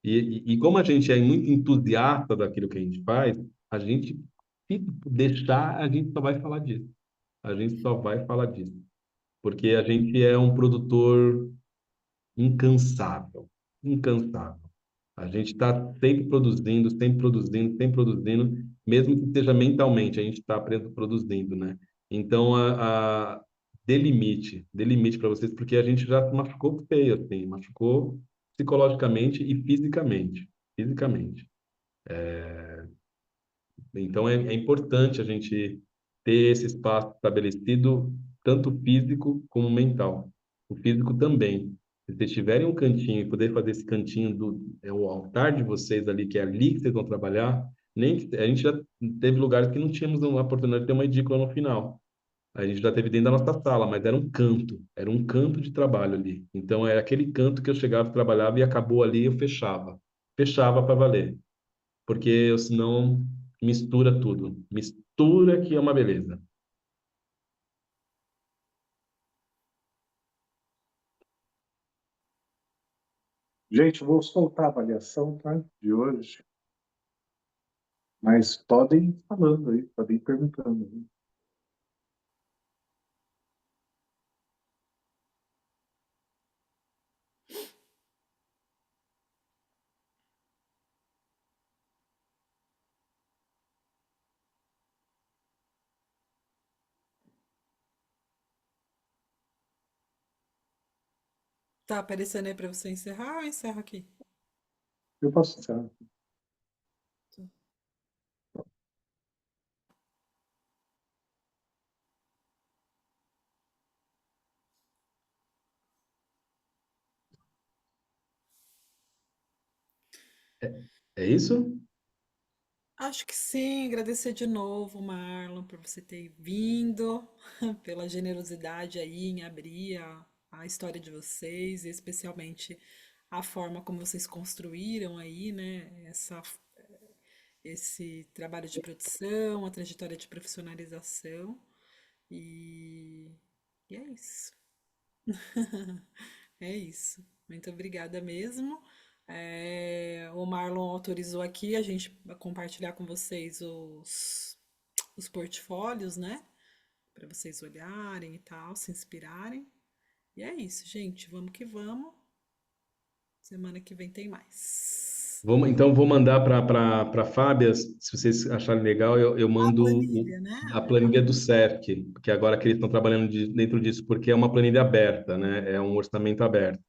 E como a gente é muito entusiasta daquilo que a gente faz, a gente, se deixar, a gente só vai falar disso. A gente só vai falar disso. Porque a gente é um produtor incansável. Incansável. A gente está sempre produzindo, sempre produzindo, sempre produzindo, mesmo que seja mentalmente, a gente está produzindo, né? Então, dê limite para vocês, porque a gente já se machucou feio, assim, machucou psicologicamente e fisicamente. Fisicamente. Então, é importante a gente ter esse espaço estabelecido, tanto físico como mental. O físico também. Se vocês tiverem um cantinho e poder fazer esse cantinho o altar de vocês ali, que é ali que vocês vão trabalhar, a gente já teve lugares que não tínhamos a oportunidade de ter uma edícula no final. A gente já teve dentro da nossa sala, mas era um canto de trabalho ali. Então, é aquele canto que eu chegava, trabalhava e acabou ali, eu fechava. Fechava para valer porque senão mistura tudo. Mistura que é uma beleza. Gente, eu vou soltar a avaliação, tá? De hoje, mas podem ir falando aí, podem ir perguntando aí. Tá aparecendo aí para você encerrar ou eu encerro aqui? Eu posso encerrar. É isso? Acho que sim, agradecer de novo, Marlon, por você ter vindo, pela generosidade aí em abrir a história de vocês, e especialmente a forma como vocês construíram aí, né, esse trabalho de produção, a trajetória de profissionalização, e, e é isso. É isso. Muito obrigada mesmo. O Marlon autorizou aqui a gente compartilhar com vocês os portfólios, né? Para vocês olharem e tal, se inspirarem. E é isso, gente. Vamos que vamos. Semana que vem tem mais. Então, vou mandar para a Fábia, se vocês acharem legal, eu A mando planilha, né? a planilha do CERC, que agora que eles estão trabalhando dentro disso, porque é uma planilha aberta, né? É um orçamento aberto.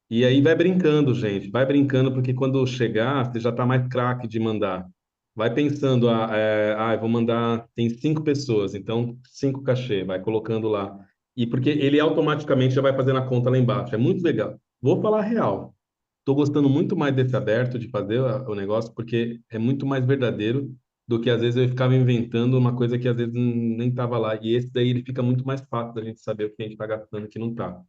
E aí vai brincando, gente, vai brincando, porque quando chegar, você já está mais craque de mandar. Vai pensando, eu vou mandar, tem 5 pessoas, então 5 cachê, vai colocando lá. E porque ele automaticamente já vai fazendo a conta lá embaixo. É muito legal. Vou falar a real. Estou gostando muito mais desse aberto de fazer o negócio, porque é muito mais verdadeiro do que às vezes eu ficava inventando uma coisa que às vezes nem estava lá. E esse daí ele fica muito mais fácil da gente saber o que a gente está gastando e o que não está.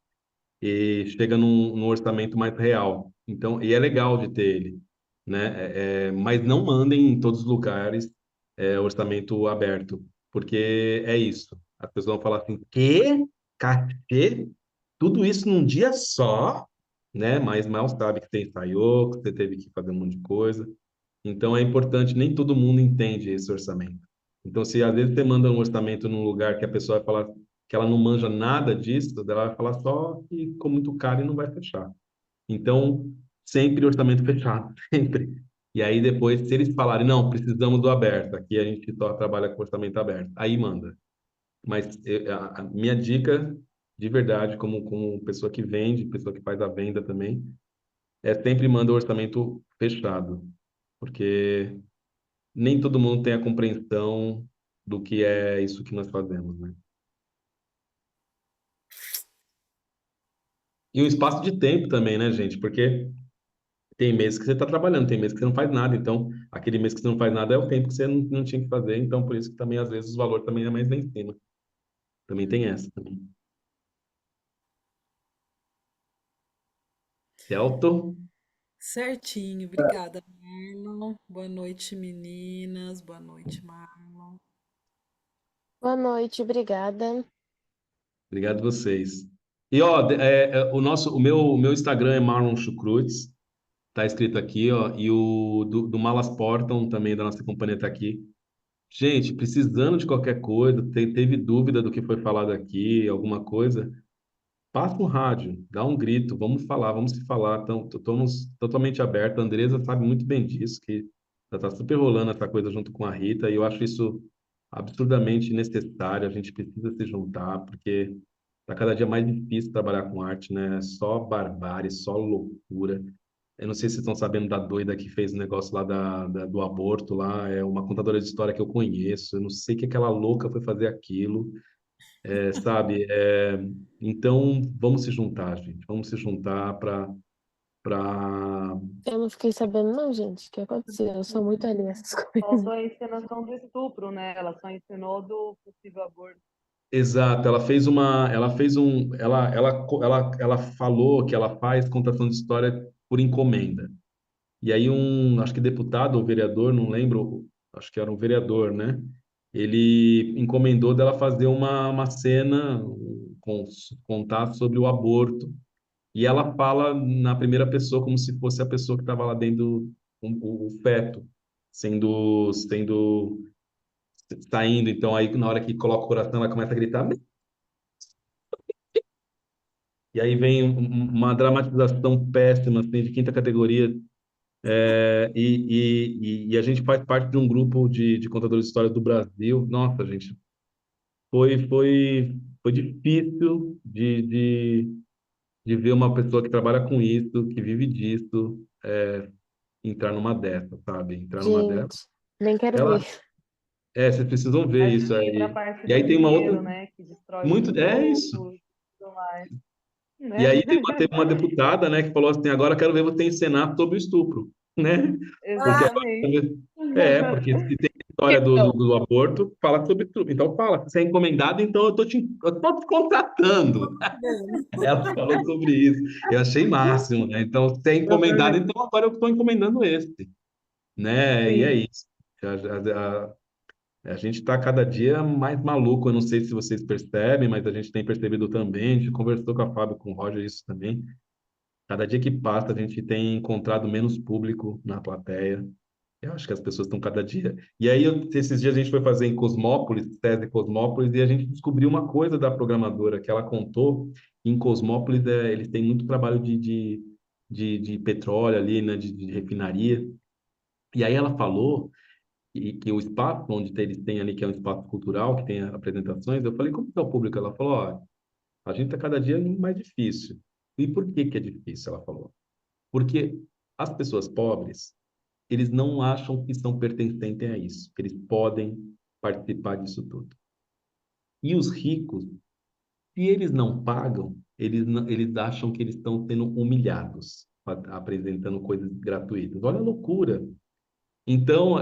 E chega num orçamento mais real. Então, e é legal de ter ele, né? Mas não mandem em todos os lugares orçamento aberto, porque é isso. As pessoas vão falar assim, quê? Cachê? Tudo isso num dia só, né? Mas mal sabe que você ensaiou, que você teve que fazer um monte de coisa. Então é importante, nem todo mundo entende esse orçamento. Então, se às vezes você manda um orçamento num lugar que a pessoa vai falar que ela não manja nada disso, ela vai falar só que ficou muito caro e não vai fechar. Então, sempre orçamento fechado, sempre. E aí depois, se eles falarem, não, precisamos do aberto, aqui a gente só trabalha com orçamento aberto, aí manda. Mas a minha dica, de verdade, como pessoa que vende, pessoa que faz a venda também, é sempre manda o orçamento fechado, porque nem todo mundo tem a compreensão do que é isso que nós fazemos, né? E um espaço de tempo também, né, gente? Porque tem meses que você está trabalhando, tem meses que você não faz nada. Então, aquele mês que você não faz nada é o tempo que você não tinha que fazer. Então, por isso que também, às vezes, o valor também é mais lá em cima. Também tem essa também. Celto? Certinho, obrigada, Marlon. Boa noite, meninas. Boa noite, Marlon. Boa noite, obrigada. Obrigado a vocês. E, ó, o meu Instagram é Marlon Chucrutes. Tá escrito aqui, ó. E o do Malas Portam, também da nossa companhia, tá aqui. Gente, precisando de qualquer coisa, teve dúvida do que foi falado aqui, alguma coisa, passa um rádio, dá um grito, vamos falar, vamos se falar. Então, estamos totalmente abertos. A Andresa sabe muito bem disso, que já está super rolando essa coisa junto com a Rita, e eu acho isso absurdamente necessário. A gente precisa se juntar, porque está cada dia mais difícil trabalhar com arte, né? É só barbárie, só loucura. Eu não sei se vocês estão sabendo da doida que fez o negócio lá do aborto lá, é uma contadora de história que eu conheço. Eu não sei que aquela louca foi fazer aquilo, sabe? Então, vamos se juntar, gente. Vamos se juntar para Eu não fiquei sabendo, não, gente, o que aconteceu. Eu sou muito alheia a essas coisas. Faltou a encenação do estupro, né? Ela só ensinou do possível aborto. Exato, ela falou que ela faz contação de história por encomenda. E aí acho que deputado ou vereador, não lembro, acho que era um vereador, né? Ele encomendou dela fazer uma cena, com, contar sobre o aborto. E ela fala na primeira pessoa como se fosse a pessoa que estava lá dentro, o feto, sendo saindo. Então aí na hora que coloca o coração, ela começa a gritar. E aí vem uma dramatização péssima, assim, de quinta categoria. E a gente faz parte de um grupo de contadores de histórias do Brasil. Nossa, gente, foi difícil de ver uma pessoa que trabalha com isso, que vive disso, entrar numa dessa, sabe? Entrar numa dessa. Gente, nem quero ver. Ela, vocês precisam ver Aí isso entra a aí. parte E do aí tem uma dinheiro, outra, né? Que destrói o muito, é isso. grupo e tudo mais. E Né? aí teve uma deputada, né, que falou assim, agora eu quero ver você encenar sobre o estupro, né? Porque Exatamente. porque se tem história do aborto, fala sobre estupro. Então fala, se é encomendado, então eu tô te contratando. Ela falou sobre isso. Eu achei máximo, né? Então, se é Eu encomendado, também. então agora eu estou encomendando esse, né? E é Sim. isso. A gente está cada dia mais maluco. Eu não sei se vocês percebem, mas a gente tem percebido também. A gente conversou com a Fábio, com o Roger, isso também. Cada dia que passa, a gente tem encontrado menos público na plateia. Eu acho que as pessoas estão cada dia. E aí, esses dias a gente foi fazer em Cosmópolis, tese Cosmópolis, e a gente descobriu uma coisa da programadora que ela contou. Em Cosmópolis, eles têm muito trabalho de petróleo ali, né, de refinaria. E aí ela falou que o espaço onde eles têm ali, que é um espaço cultural, que tem apresentações, eu falei, como que é o público? Ela falou, ó, a gente está cada dia mais difícil. E por que que é difícil? Ela falou. Porque as pessoas pobres, eles não acham que são pertencentes a isso, que eles podem participar disso tudo. E os ricos, se eles não pagam, eles acham que eles estão sendo humilhados, apresentando coisas gratuitas. Olha a loucura. Então,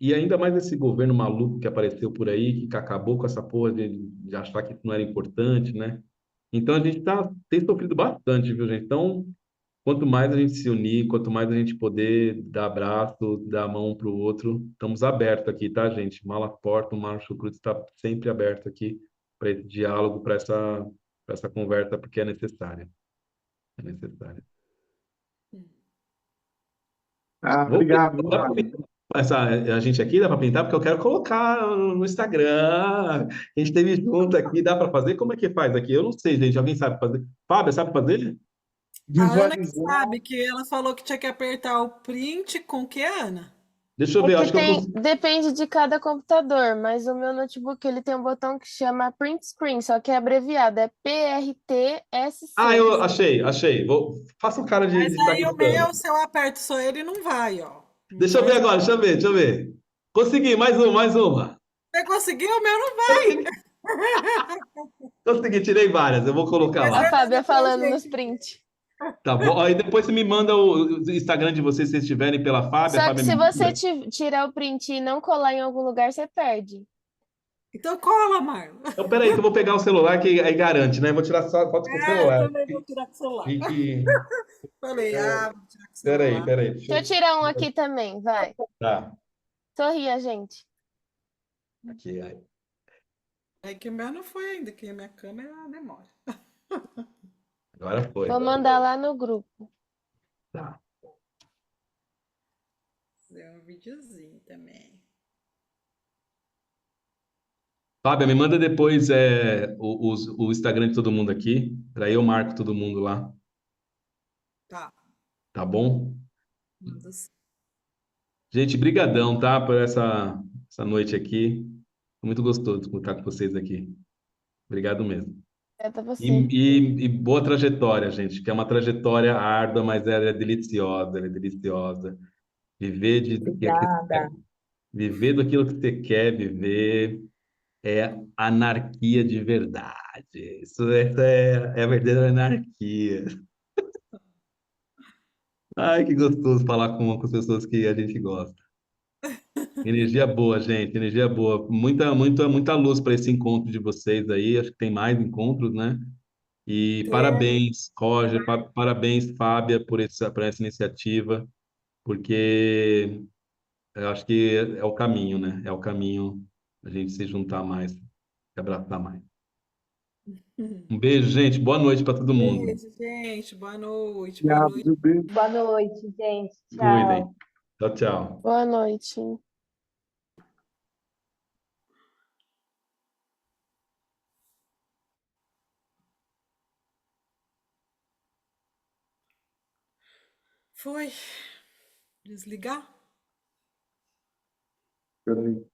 e ainda mais esse governo maluco que apareceu por aí, que acabou com essa porra de achar que isso não era importante, né? Então, a gente tem sofrido bastante, viu, gente? Então, quanto mais a gente se unir, quanto mais a gente poder dar abraço, dar a mão um para o outro, estamos abertos aqui, tá, gente? Mala Porta, o Marco Cruz está sempre aberto aqui para esse diálogo, para essa conversa, porque é necessária. É necessária. Ah, Vou obrigado, dá pra pintar a gente aqui, dá para pintar, porque eu quero colocar no Instagram. A gente esteve junto aqui, dá para fazer? Como é que faz aqui? Eu não sei, gente. Alguém sabe fazer? Fábio, sabe fazer? A Ana que visualizar. sabe que ela falou que tinha que apertar o print com o que, Ana? Deixa eu É ver, eu que acho que eu tem, consigo. depende de cada computador, mas o meu notebook ele tem um botão que chama Print Screen, só que é abreviado, é Ah, PRTSC. eu achei. Faça um cara Mas de estar aí o meu, gritando. se eu aperto só ele, não vai, ó. Deixa eu ver Mas agora, deixa eu ver. Consegui, mais uma, mais uma. você conseguiu, o meu não vai. Consegui, consegui, tirei várias, eu vou colocar Depois A você lá. manda Fábia pra falando nos gente. print. Tá bom? Aí depois você me manda o Instagram de vocês, se vocês estiverem pela Fábia, a Só que Fábia se me você manda. tirar o print e não colar em algum lugar, você perde. Então cola, Marlon. Então, peraí, que eu vou pegar o celular, que aí garante, né? Vou tirar só foto com o Eu celular. também vou tirar com o celular. E que. Falei, vou tirar com o Peraí, celular. peraí. Deixa eu tirar um aqui também, vai. Tá. Sorria, gente. Aqui, aí. É que o meu não foi ainda, que a minha câmera demora. Agora foi. Vou mandar lá no grupo. Tá. Fazer um videozinho também. Fábia, me manda depois o Instagram de todo mundo aqui, para eu marco todo mundo lá, Tá, tá bom? manda sim. Gente, brigadão, tá? Por essa noite aqui. Foi muito gostoso estar com vocês aqui. Obrigado mesmo. Até E, você. e boa trajetória, gente, que é uma trajetória árdua, mas ela é deliciosa, ela é deliciosa. Viver Obrigada. viver daquilo que você quer viver é anarquia de verdade. Essa é a verdadeira anarquia. Ai, que gostoso falar com as pessoas que a gente gosta. Energia boa, gente, energia boa. Muita luz para esse encontro de vocês aí. Acho que tem mais encontros, né? E Temos. parabéns, Roger, parabéns, Fábia, por essa iniciativa, porque eu acho que é o caminho, né? É o caminho a gente se juntar mais, se abraçar mais. Um beijo, gente. Boa noite para todo mundo. Beijo, gente. Boa noite. Boa Obrigado, noite. viu? Beijo. Boa noite, gente. Cuidem. Tchau. Tchau, tchau. Boa noite. Foi desligar? Peraí.